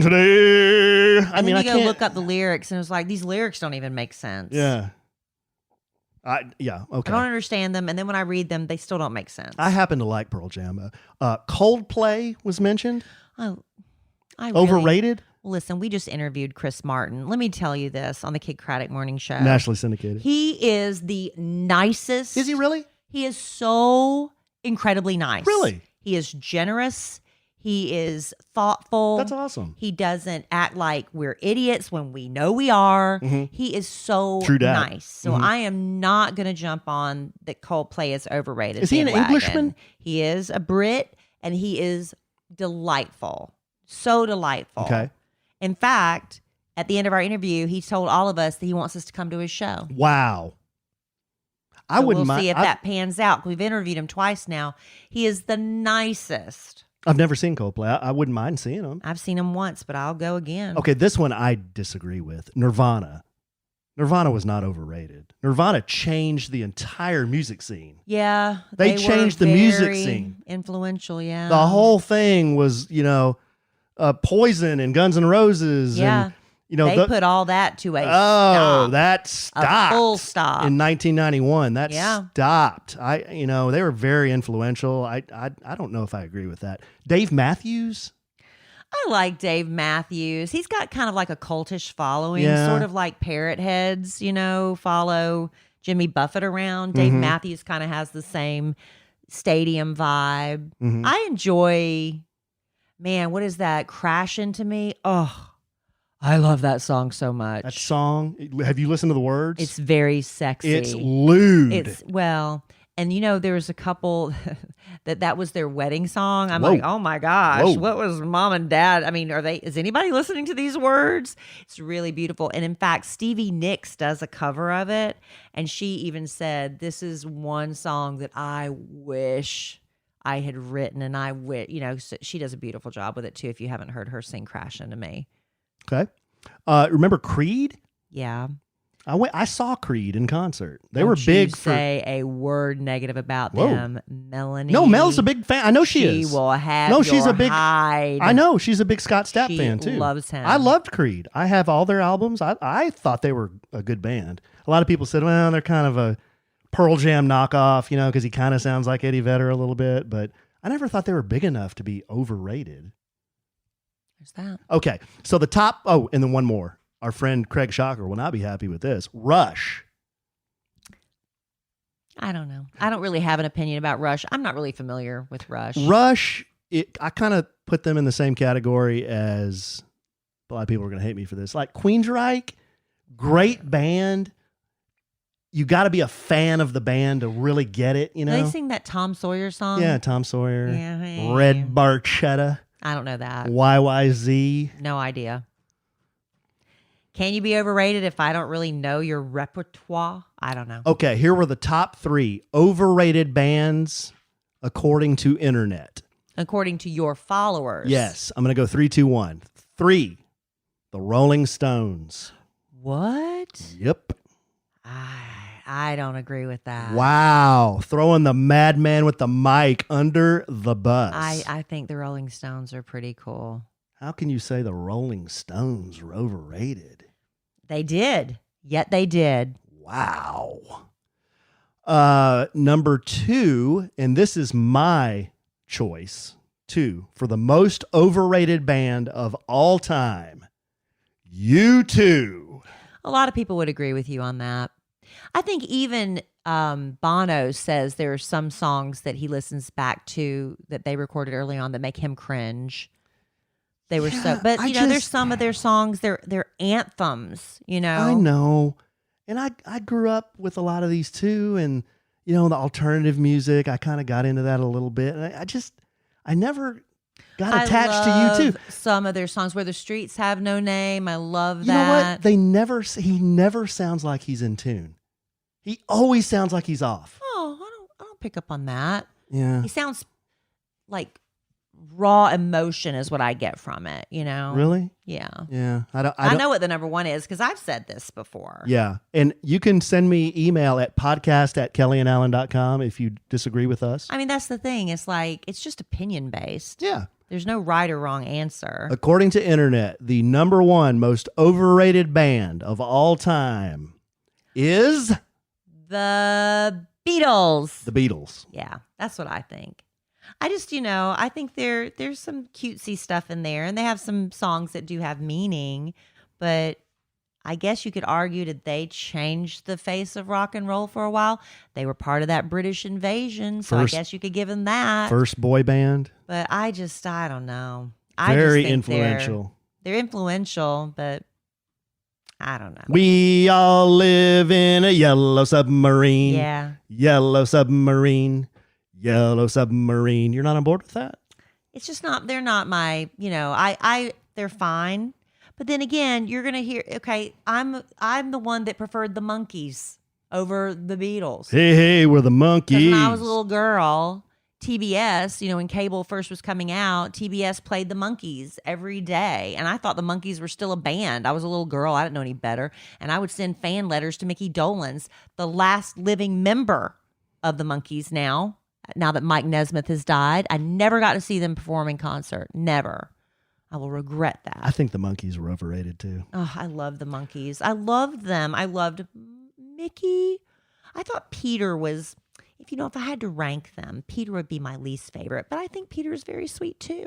today. I mean, I I go can't look up the lyrics, and it's like these lyrics don't even make sense. Yeah. Okay. I don't understand them, and then when I read them, they still don't make sense. I happen to like Pearl Jam. Coldplay was mentioned. I Overrated. Listen, we just interviewed Chris Martin. Let me tell you this on the Kid Craddock Morning Show. Nationally syndicated. He is the nicest. Is he really? He is so incredibly nice. Really? He is generous. He is thoughtful. That's awesome. He doesn't act like we're idiots when we know we are. Mm-hmm. He is so nice. So I am not going to jump on that Coldplay is overrated. Is he an Englishman? He is a Brit, and he is delightful. So delightful. Okay. In fact, at the end of our interview, he told all of us that he wants us to come to his show. Wow. I wouldn't mind. We'll see if that pans out. We've interviewed him twice now. He is the nicest. I've never seen Coldplay. I wouldn't mind seeing him. I've seen him once, but I'll go again. Okay, this one I disagree with. Nirvana. Nirvana was not overrated. Nirvana changed the entire music scene. Yeah. They changed the music scene. Influential, yeah. The whole thing was, Poison and Guns N' Roses. Yeah. And, they put all that to a stop. That stopped. A full stop. In 1991. That stopped. They were very influential. I don't know if I agree with that. Dave Matthews. I like Dave Matthews. He's got kind of like a cultish following, Yeah. sort of like Parrot Heads, follow Jimmy Buffett around. Dave Matthews kind of has the same stadium vibe. Mm-hmm. I enjoy, what is that? Crash Into Me. Oh, I love that song so much. That song, have you listened to the words? It's very sexy. It's lewd. And there was a couple that was their wedding song. I'm Whoa. like, oh my gosh, Whoa. what was mom and dad? I mean, is anybody listening to these words? It's really beautiful. And in fact, Stevie Nicks does a cover of it. And she even said, this is one song that I wish I had written. And so she does a beautiful job with it too. If you haven't heard her sing Crash Into Me. Okay. Remember Creed? Yeah. I saw Creed in concert. They Don't were big. You say a word negative about them, Melanie. No, Mel's a big fan. I know she is. She will have. No, she's a big. hide. I know she's a big Scott Stapp She fan too. loves him. I loved Creed. I have all their albums. I thought they were a good band. A lot of people said, well, they're kind of a Pearl Jam knockoff, because he kind of sounds like Eddie Vedder a little bit. But I never thought they were big enough to be overrated. There's that. Okay, so the top. Oh, and then one more. Our friend Craig Shocker will not be happy with this. Rush. I don't know. I don't really have an opinion about Rush. I'm not really familiar with Rush. Rush, I kind of put them in the same category as a lot of people are going to hate me for this. Like Queensryche, great band. You got to be a fan of the band to really get it, Do they sing that Tom Sawyer song? Yeah, Tom Sawyer. Yeah. Red Barchetta. I don't know that. YYZ. No idea. Can you be overrated if I don't really know your repertoire? I don't know. Okay, here were the top 3 overrated bands according to internet. According to your followers. Yes, I'm going to go 3, 2, 1. 3, the Rolling Stones. What? Yep. I don't agree with that. Wow, throwing the madman with the mic under the bus. I think the Rolling Stones are pretty cool. How can you say the Rolling Stones were overrated? They did. Yet they did. Wow. Number 2, and this is my choice, 2, for the most overrated band of all time, U2. A lot of people would agree with you on that. I think even Bono says there are some songs that he listens back to that they recorded early on that make him cringe. They were but there's some of their songs, they're anthems, I know. And I grew up with a lot of these too. And, the alternative music, I kind of got into that a little bit. And I never got attached to you too. Some of their songs where the streets have no name. I love that. You know what? He never sounds like he's in tune. He always sounds like he's off. Oh, I don't pick up on that. Yeah. He sounds like raw emotion is what I get from it, you know? Really? Yeah. Yeah. I know what the number one is because I've said this before. Yeah. And you can send me email at podcast@kellyandallen.com if you disagree with us. I mean, that's the thing. It's like, it's just opinion based. Yeah. There's no right or wrong answer. According to Internet, the number one most overrated band of all time is the Beatles. The Beatles. Yeah, that's what I think. I just, I think there's some cutesy stuff in there, and they have some songs that do have meaning, but I guess you could argue that they changed the face of rock and roll for a while. They were part of that British invasion, so I guess you could give them that. First boy band. But I don't know. Very influential. They're influential, but I don't know. We all live in a yellow submarine. Yeah. Yellow submarine. Yellow submarine. You're not on board with that? It's just not, they're not my, they're fine. But then again, you're going to hear, okay, I'm the one that preferred the Monkees over the Beatles. Hey, we're the Monkees. When I was a little girl, TBS, when cable first was coming out, TBS played the Monkees every day. And I thought the Monkees were still a band. I was a little girl. I didn't know any better. And I would send fan letters to Mickey Dolenz, the last living member of the Monkees now that Mike Nesmith has died. I never got to see them perform in concert. Never. I will regret that. I think the Monkees were overrated too. Oh, I love the Monkees. I loved them. I loved Mickey. I thought Peter was, if I had to rank them, Peter would be my least favorite. But I think Peter is very sweet too.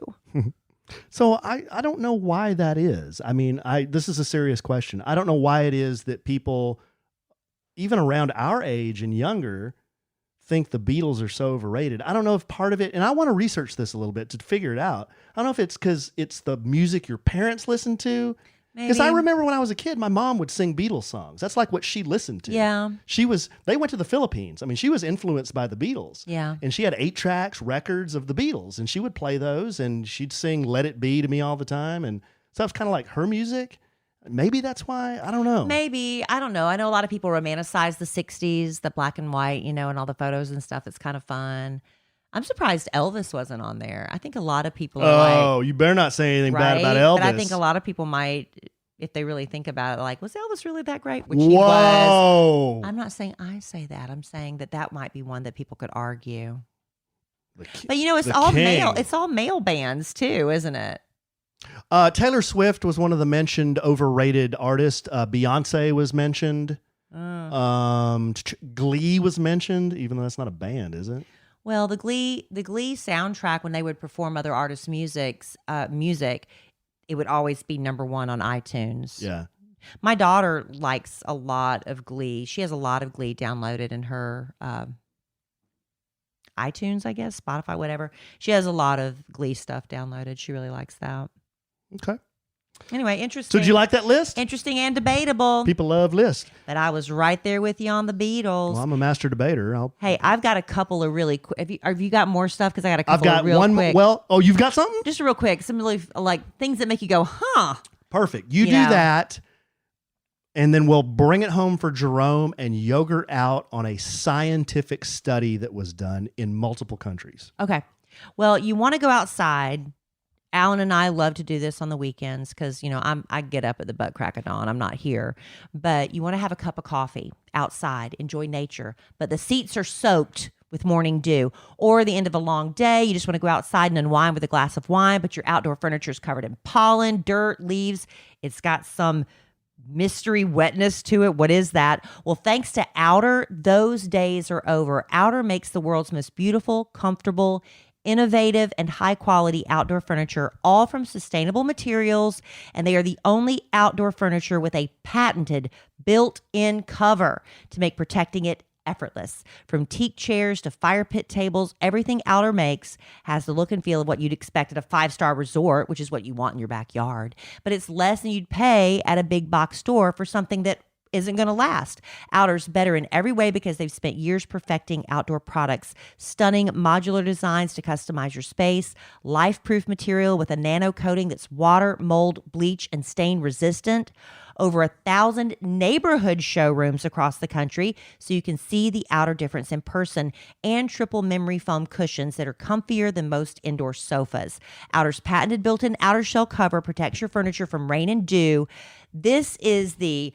So I don't know why that is. I mean, this is a serious question. I don't know why it is that people, even around our age and younger, think the Beatles are so overrated. I don't know if part of it, and I want to research this a little bit to figure it out. I don't know if it's because it's the music your parents listen to. Because I remember when I was a kid, my mom would sing Beatles songs. That's like what she listened to. Yeah. They went to the Philippines. I mean, she was influenced by the Beatles. Yeah. And she had 8-tracks, records of the Beatles, and she would play those, and she'd sing Let It Be to me all the time. And so it's kind of like her music. Maybe that's why. I don't know. Maybe. I don't know. I know a lot of people romanticize the 60s, the black and white, and all the photos and stuff. It's kind of fun. I'm surprised Elvis wasn't on there. I think a lot of people are you better not say anything bad right? about Elvis. But I think a lot of people might, if they really think about it, like, was Elvis really that great? Which Whoa. he was. I'm not saying I say that. I'm saying that might be one that people could argue. But it's all male. It's all male bands too, isn't it? Taylor Swift was one of the mentioned overrated artists. Beyonce was mentioned. Glee was mentioned, even though that's not a band, is it? Well, the Glee soundtrack, when they would perform other artists' music, it would always be number one on iTunes. Yeah. My daughter likes a lot of Glee. She has a lot of Glee downloaded in her iTunes, I guess, Spotify, whatever. She has a lot of Glee stuff downloaded. She really likes that. Okay. Anyway, interesting. So did you like that list? Interesting and debatable. People love lists. But I was right there with you on the Beatles. Well, I'm a master debater. Hey, I've got a couple of really quick. Have you got more stuff? Because I got a couple I've got of real one quick. Well, you've got something? Just real quick. Some really things that make you go, huh? Perfect. You do that, and then we'll bring it home for Jerome and yogurt out on a scientific study that was done in multiple countries. Okay. Well, you want to go outside. Alan and I love to do this on the weekends because, I get up at the butt crack of dawn. I'm not here. But you want to have a cup of coffee outside, enjoy nature. But the seats are soaked with morning dew. Or the end of a long day, you just want to go outside and unwind with a glass of wine, but your outdoor furniture is covered in pollen, dirt, leaves. It's got some mystery wetness to it. What is that? Well, thanks to Outer, those days are over. Outer makes the world's most beautiful, comfortable, innovative, and high-quality outdoor furniture, all from sustainable materials, and they are the only outdoor furniture with a patented built-in cover to make protecting it effortless. From teak chairs to fire pit tables, everything Outer makes has the look and feel of what you'd expect at a 5-star resort, which is what you want in your backyard. But it's less than you'd pay at a big box store for something that isn't going to last. Outer's better in every way because they've spent years perfecting outdoor products. Stunning modular designs to customize your space. Life-proof material with a nano coating that's water, mold, bleach, and stain resistant. Over 1,000 neighborhood showrooms across the country so you can see the Outer difference in person, and triple memory foam cushions that are comfier than most indoor sofas. Outer's patented built-in outer shell cover protects your furniture from rain and dew. This is the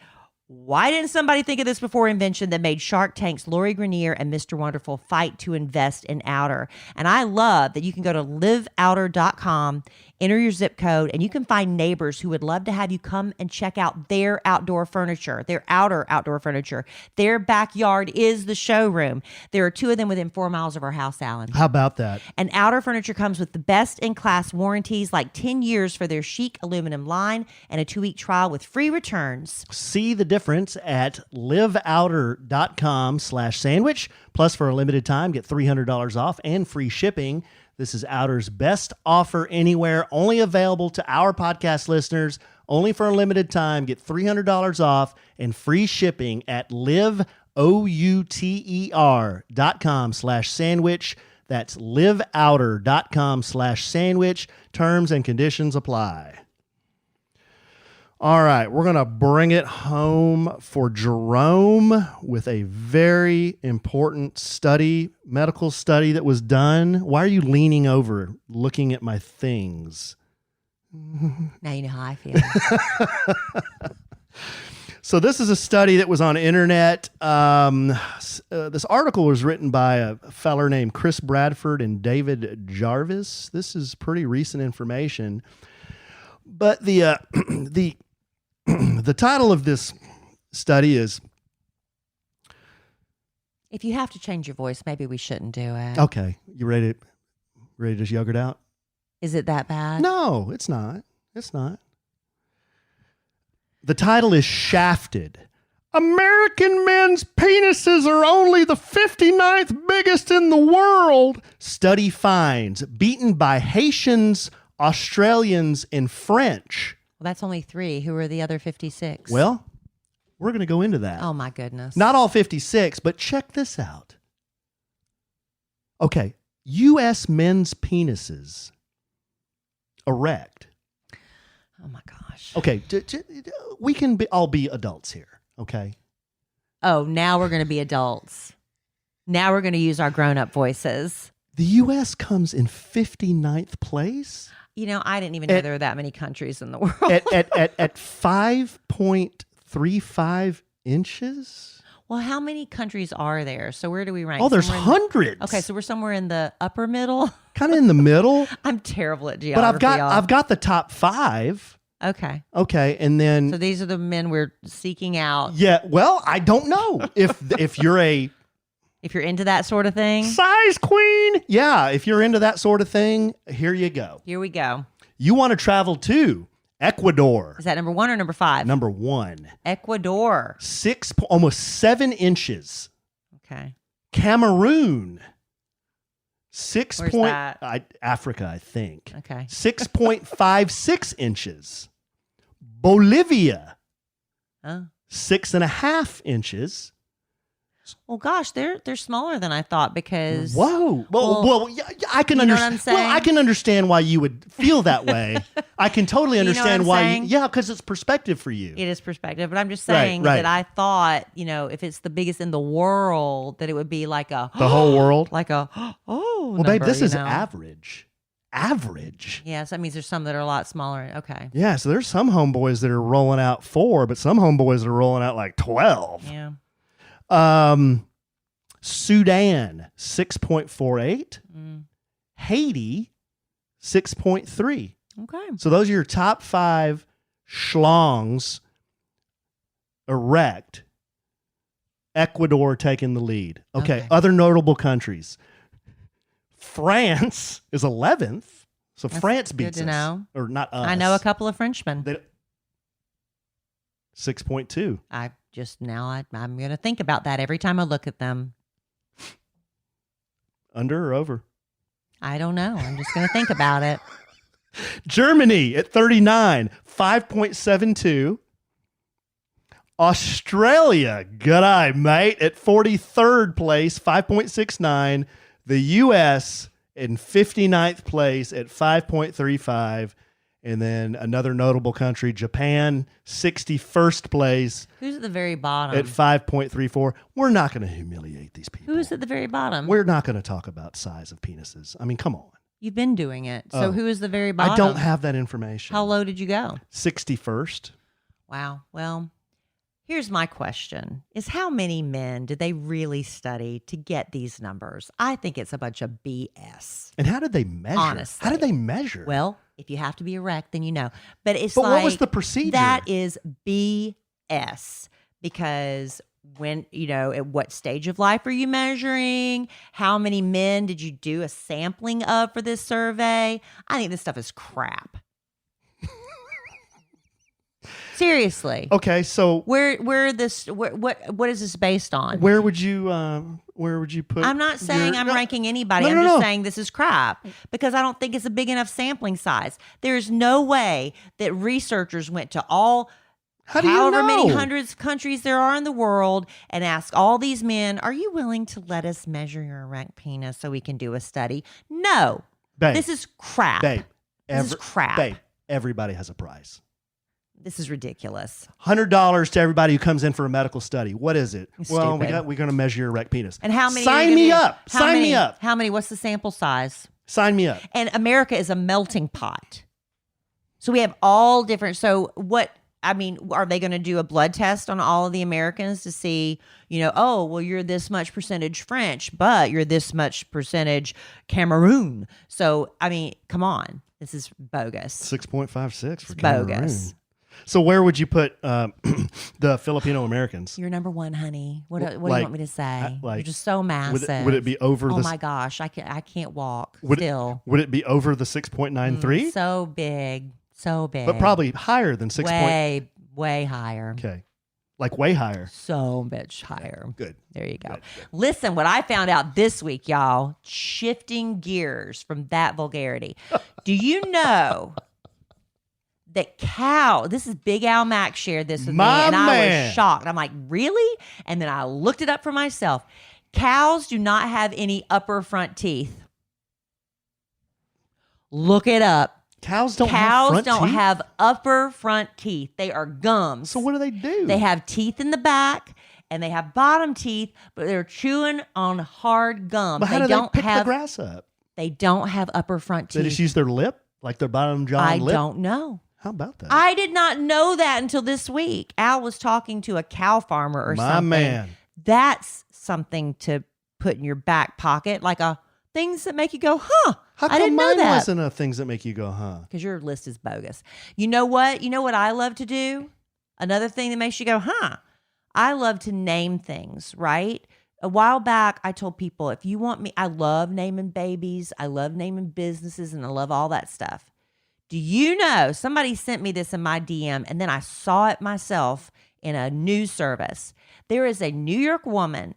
why didn't somebody think of this before invention that made Shark Tank's Lori Greiner and Mr. Wonderful fight to invest in Outer. And I love that you can go to liveouter.com, enter your zip code, and you can find neighbors who would love to have you come and check out their outdoor furniture, their Outer outdoor furniture. Their backyard is the showroom. There are 2 of them within 4 miles of our house, Alan. How about that? And Outer furniture comes with the best-in-class warranties, like 10 years for their chic aluminum line and a 2-week trial with free returns. See the difference at liveouter.com/sandwich. Plus, for a limited time, get $300 off and free shipping. This is Outer's best offer anywhere, only available to our podcast listeners. Only for a limited time, get $300 off and free shipping at liveouter.com/sandwich. That's liveouter.com/sandwich. Terms and conditions apply. All right, we're going to bring it home for Jerome with a very important study, medical study that was done. Why are you leaning over, looking at my things? Now you know how I feel. So this is a study that was on the internet. This article was written by a feller named Chris Bradford and David Jarvis. This is pretty recent information. But the the title of this study is... If you have to change your voice, maybe we shouldn't do it. Okay. You ready to just yugg it out? Is it that bad? No, it's not. It's not. The title is Shafted. American men's penises are only the 59th biggest in the world. Study finds beaten by Haitians, Australians, and French. Well, that's only 3. Who are the other 56? Well, we're going to go into that. Oh, my goodness. Not all 56, but check this out. Okay. U.S. men's penises erect. Oh, my gosh. Okay. We can all be adults here. Okay. Oh, now we're going to be adults. Now we're going to use our grown-up voices. The U.S. comes in 59th place. You know, I didn't even know there were that many countries in the world. at 5.35 inches? Well, how many countries are there? So where do we rank? Oh, there's hundreds. Okay, so we're somewhere in the upper middle. Kind of in the middle. I'm terrible at geography. But I've got the top 5. Okay. Okay, and then... So these are the men we're seeking out. Yeah, well, I don't know. If you're a... If you're into that sort of thing. Size queen. Yeah, if you're into that sort of thing, here you go. Here we go. You want to travel to Ecuador. Is that number 1 or number 5? Number 1. Ecuador. Almost 7 inches. Okay. Cameroon. 6 Where's point. that? Africa, I think. Okay. 6.56 inches. Bolivia. Huh? 6.5 inches. Well, gosh, they're smaller than I thought because. Whoa! Well, yeah, I can understand. You know what I'm saying? Well, I can understand why you would feel that way. I can totally understand why. Yeah, because it's perspective for you. It is perspective, but I'm just saying Right. that I thought, if it's the biggest in the world, that it would be like the whole world, like a Well, number, babe, this is average. Average. Yeah, so that means there's some that are a lot smaller. Okay. Yeah, so there's some homeboys that are rolling out 4, but some homeboys that are rolling out like 12. Yeah. Sudan 6.48, Haiti 6.3. Okay. So those are your top 5 schlongs erect. Ecuador taking the lead. Okay. Other notable countries. France is 11th. So That's France beats good to us. know. Or not us. I know a couple of Frenchmen. 6.2. I'm going to think about that every time I look at them. Under or over? I don't know. I'm just going to think about it. Germany at 39, 5.72. Australia, good eye, mate, at 43rd place, 5.69. The U.S. in 59th place at 5.35. And then another notable country, Japan, 61st place. Who's at the very bottom? At 5.34. We're not going to humiliate these people. Who's at the very bottom? We're not going to talk about size of penises. I mean, come on. You've been doing it. So who is the very bottom? I don't have that information. How low did you go? 61st. Wow. Well, here's my question is how many men did they really study to get these numbers? I think it's a bunch of BS. And how did they measure? Honestly. How did they measure? Well, if you have to be erect, then you know. But what was the procedure? That is BS because when, at what stage of life are you measuring? How many men did you do a sampling of for this survey? I think this stuff is crap. Seriously. Okay, so what is this based on? Where would you put? I'm not saying I'm ranking anybody. I'm just saying this is crap because I don't think it's a big enough sampling size. There's no way that researchers went to however many hundreds of countries there are in the world and asked all these men, "Are you willing to let us measure your erect penis so we can do a study?" No, babe, this is crap. Babe, this is crap. Babe, everybody has a price. This is ridiculous. $100 to everybody who comes in for a medical study. What is it? It's well, stupid. we're going to measure your erect penis. And how many? Sign me up. Sign me up. How many? What's the sample size? Sign me up. And America is a melting pot. So we have all different. So what? I mean, are they going to do a blood test on all of the Americans to see, you're this much percentage French, but you're this much percentage Cameroon. So, I mean, come on. This is bogus. 6.56 for Cameroon. Bogus. So where would you put the Filipino Americans? You're number one, honey. What do you want me to say? You're just so massive. Would it be over? Oh my gosh, I can't walk. Would it be over the 6.93? So big, so big. But probably higher than 6. Way higher. Okay, like way higher. So much higher. Good. There you go. Good. Listen, what I found out this week, y'all. Shifting gears from that vulgarity. Do you know? That this is Big Al Mack shared this with me, and I was shocked. I'm like, really? And then I looked it up for myself. Cows do not have any upper front teeth. Look it up. Cows don't have upper front teeth. They are gums. So what do they do? They have teeth in the back, and they have bottom teeth, but they're chewing on hard gum. But how do they pick the grass up? They don't have upper front teeth. They just use their lip, like their bottom jaw and lip? I don't know. How about that? I did not know that until this week. Al was talking to a cow farmer or something. My man. That's something to put in your back pocket, like things that make you go, huh? How come I didn't know mine that. wasn't a things that make you go, huh? Because your list is bogus. You know what? You know what I love to do? Another thing that makes you go, huh? I love to name things, right? A while back, I told people, if you want me, I love naming babies. I love naming businesses, and I love all that stuff. Do you know, somebody sent me this in my DM, and then I saw it myself in a news service. There is a New York woman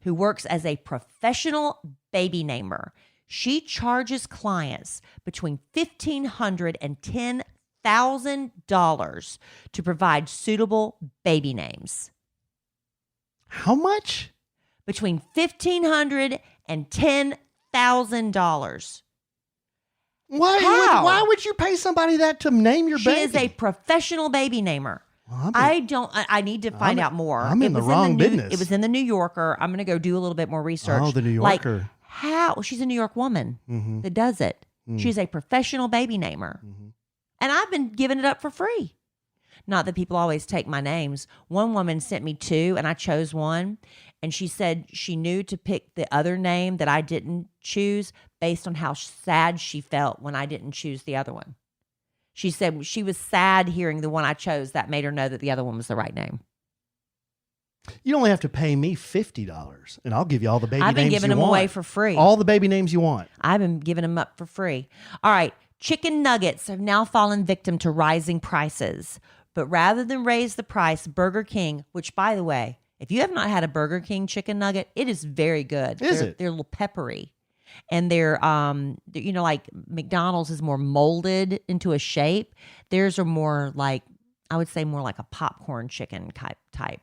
who works as a professional baby namer. She charges clients between $1,500 and $10,000 to provide suitable baby names. How much? Between $1,500 and $10,000. Why would you pay somebody that to name your baby? She is a professional baby namer. Well, I need to find out more. I'm in the wrong business. It was in the New Yorker. I'm going to go do a little bit more research. Oh, the New Yorker. Like how? She's a New York woman that does it. She's a professional baby namer. And I've been giving it up for free. Not that people always take my names. One woman sent me 2 and I chose one. And she said she knew to pick the other name that I didn't choose based on how sad she felt when I didn't choose the other one. She said she was sad hearing the one I chose. That made her know that the other one was the right name. You only have to pay me $50 and I'll give you all the baby names you want. I've been giving them away for free. All the baby names you want. I've been giving them up for free. All right. Chicken nuggets have now fallen victim to rising prices. But rather than raise the price, Burger King, which by the way, if you have not had a Burger King chicken nugget, it is very good. They're a little peppery. And they're, like McDonald's is more molded into a shape. Theirs are more like I would say more like a popcorn chicken type,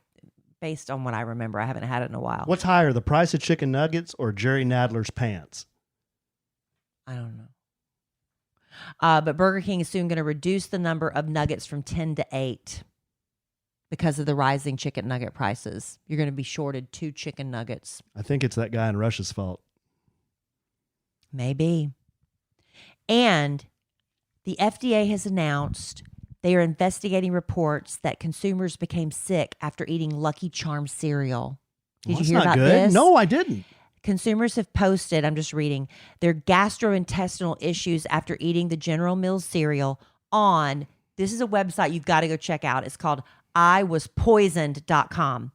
based on what I remember. I haven't had it in a while. What's higher, the price of chicken nuggets or Jerry Nadler's pants? I don't know. But Burger King is soon going to reduce the number of nuggets from 10 to 8 because of the rising chicken nugget prices. You're going to be shorted 2 chicken nuggets. I think it's that guy in Russia's fault. Maybe. And the FDA has announced they are investigating reports that consumers became sick after eating Lucky Charms cereal. Did you hear about this? No, I didn't. Consumers have posted, I'm just reading, their gastrointestinal issues after eating the General Mills cereal on, this is a website you've got to go check out. It's called iwaspoisoned.com.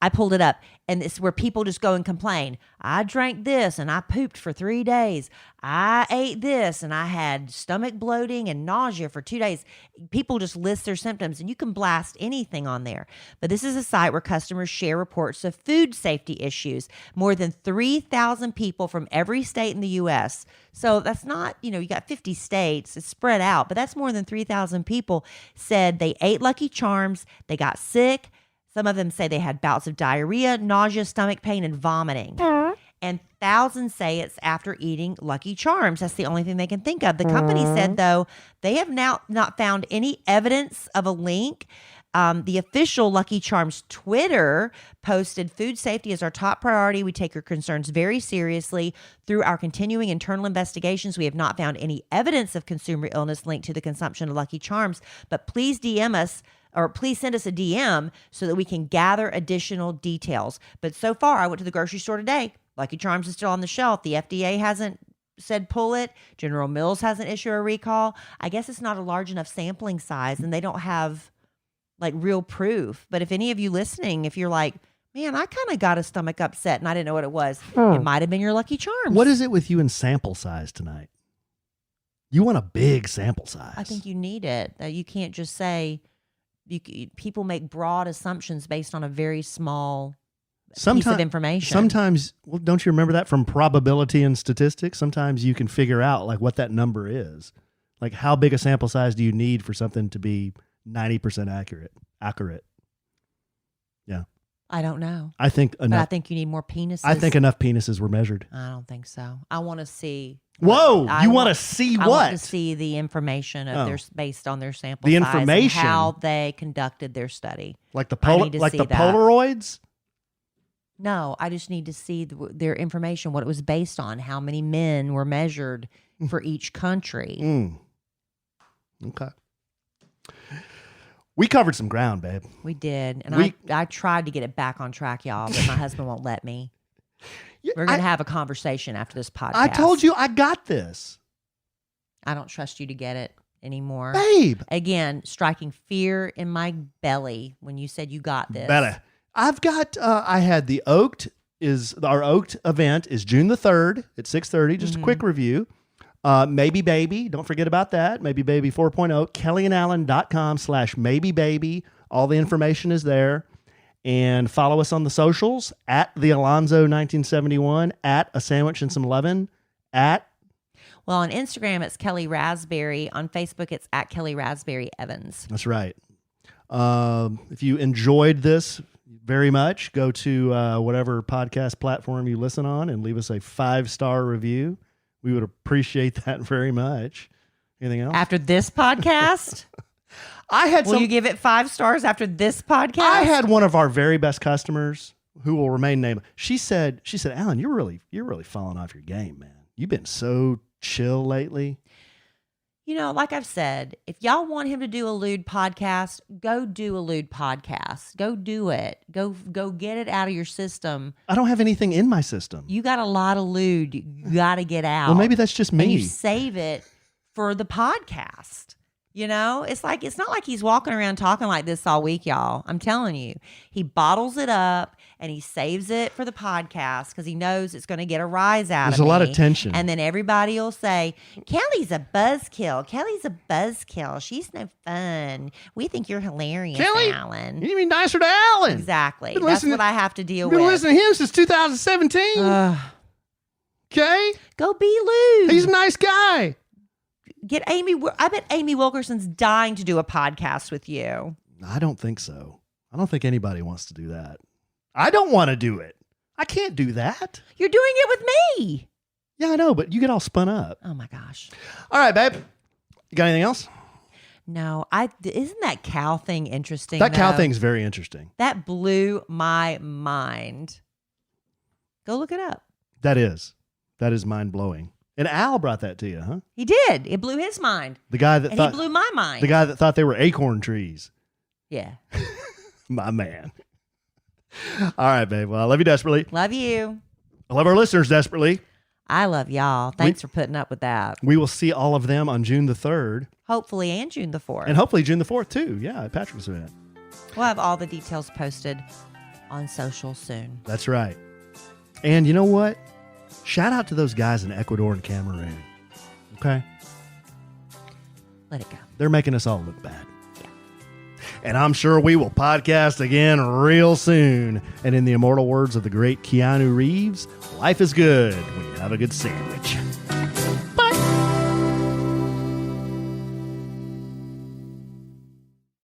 I pulled it up, and it's where people just go and complain. I drank this, and I pooped for 3 days. I ate this, and I had stomach bloating and nausea for 2 days. People just list their symptoms, and you can blast anything on there. But this is a site where customers share reports of food safety issues. More than 3,000 people from every state in the U.S. So that's not, you got 50 states. It's spread out, but that's more than 3,000 people said they ate Lucky Charms, they got sick. Some of them say they had bouts of diarrhea, nausea, stomach pain, and vomiting. And thousands say it's after eating Lucky Charms. That's the only thing they can think of. The company said, though, they have now not found any evidence of a link. The official Lucky Charms Twitter posted, "Food safety is our top priority. We take your concerns very seriously. Through our continuing internal investigations, we have not found any evidence of consumer illness linked to the consumption of Lucky Charms. But please DM us, or please send us a DM so that we can gather additional details." But so far, I went to the grocery store today. Lucky Charms is still on the shelf. The FDA hasn't said pull it. General Mills hasn't issued a recall. I guess it's not a large enough sampling size, and they don't have like real proof. But if any of you listening, if you're like, man, I kind of got a stomach upset and I didn't know what it was, it might have been your Lucky Charms. What is it with you and sample size tonight? You want a big sample size. I think you need it. You can't just say, people make broad assumptions based on a very small piece of information. Sometimes, well, don't you remember that from probability and statistics? Sometimes you can figure out like what that number is. Like how big a sample size do you need for something to be 90% accurate? Yeah. I don't know. I think enough. But I think you need more penises. I think enough penises were measured. I don't think so. I want to see. Whoa! You want to see what? I want to see the information of their based on their sample the size information, and how they conducted their study. Like the Polaroids. No, I just need to see their information, what it was based on, how many men were measured for each country. Okay. We covered some ground, babe. We did, and I tried to get it back on track, y'all, but my husband won't let me. We're going to have a conversation after this podcast. I told you I got this. I don't trust you to get it anymore. Babe. Again, striking fear in my belly when you said you got this. Better. I've got, I had the Oak'd our Oak'd event is June the 3rd at 6:30. Just a quick review. Maybe Baby. Don't forget about that. Maybe Baby 4.0. KellieandAllen.com/maybebaby. All the information is there. And follow us on the socials at the Alonzo 1971, at A Sandwich and Some Lovin', at. Well, on Instagram, it's Kelly Raspberry. On Facebook, it's at Kelly Raspberry Evans. That's right. If you enjoyed this very much, go to whatever podcast platform you listen on and leave us a 5-star review. We would appreciate that very much. Anything else? After this podcast? Will you give it 5 stars after this podcast? I had one of our very best customers who will remain nameless. She said, Alan, you're really falling off your game, man. You've been so chill lately. Like I've said, if y'all want him to do a lewd podcast, go do a lewd podcast. Go do it. Go get it out of your system. I don't have anything in my system. You got a lot of lewd you got to get out. Well, maybe that's just me. And you save it for the podcast. It's not like he's walking around talking like this all week, y'all. I'm telling you, he bottles it up and he saves it for the podcast because he knows it's going to get a rise out of me. There's a lot of tension. And then everybody will say, Kelly's a buzzkill. Kelly's a buzzkill. She's no fun. We think you're hilarious, Kelly, Alan. You need to be nicer to Alan. Exactly. That's what I have to deal with. Been listening to him since 2017. Okay? Go be lewd. He's a nice guy. Get Amy. I bet Amy Wilkerson's dying to do a podcast with you. I don't think so. I don't think anybody wants to do that. I don't want to do it. I can't do that. You're doing it with me. Yeah, I know, but you get all spun up. Oh my gosh. All right, babe. You got anything else? No, isn't that cow thing interesting? That cow thing's very interesting. That blew my mind. Go look it up. That is mind blowing. And Al brought that to you, huh? He did. It blew his mind. The guy that he blew my mind. The guy that thought they were acorn trees. Yeah. My man. All right, babe. Well, I love you desperately. Love you. I love our listeners desperately. I love y'all. Thanks for putting up with that. We will see all of them on June the 3rd. Hopefully, and June the 4th. And hopefully June the 4th, too. Yeah, at Patrick's event. We'll have all the details posted on social soon. That's right. And you know what? Shout out to those guys in Ecuador and Cameroon. Okay? Let it go. They're making us all look bad. Yeah. And I'm sure we will podcast again real soon. And in the immortal words of the great Keanu Reeves, life is good when you have a good sandwich.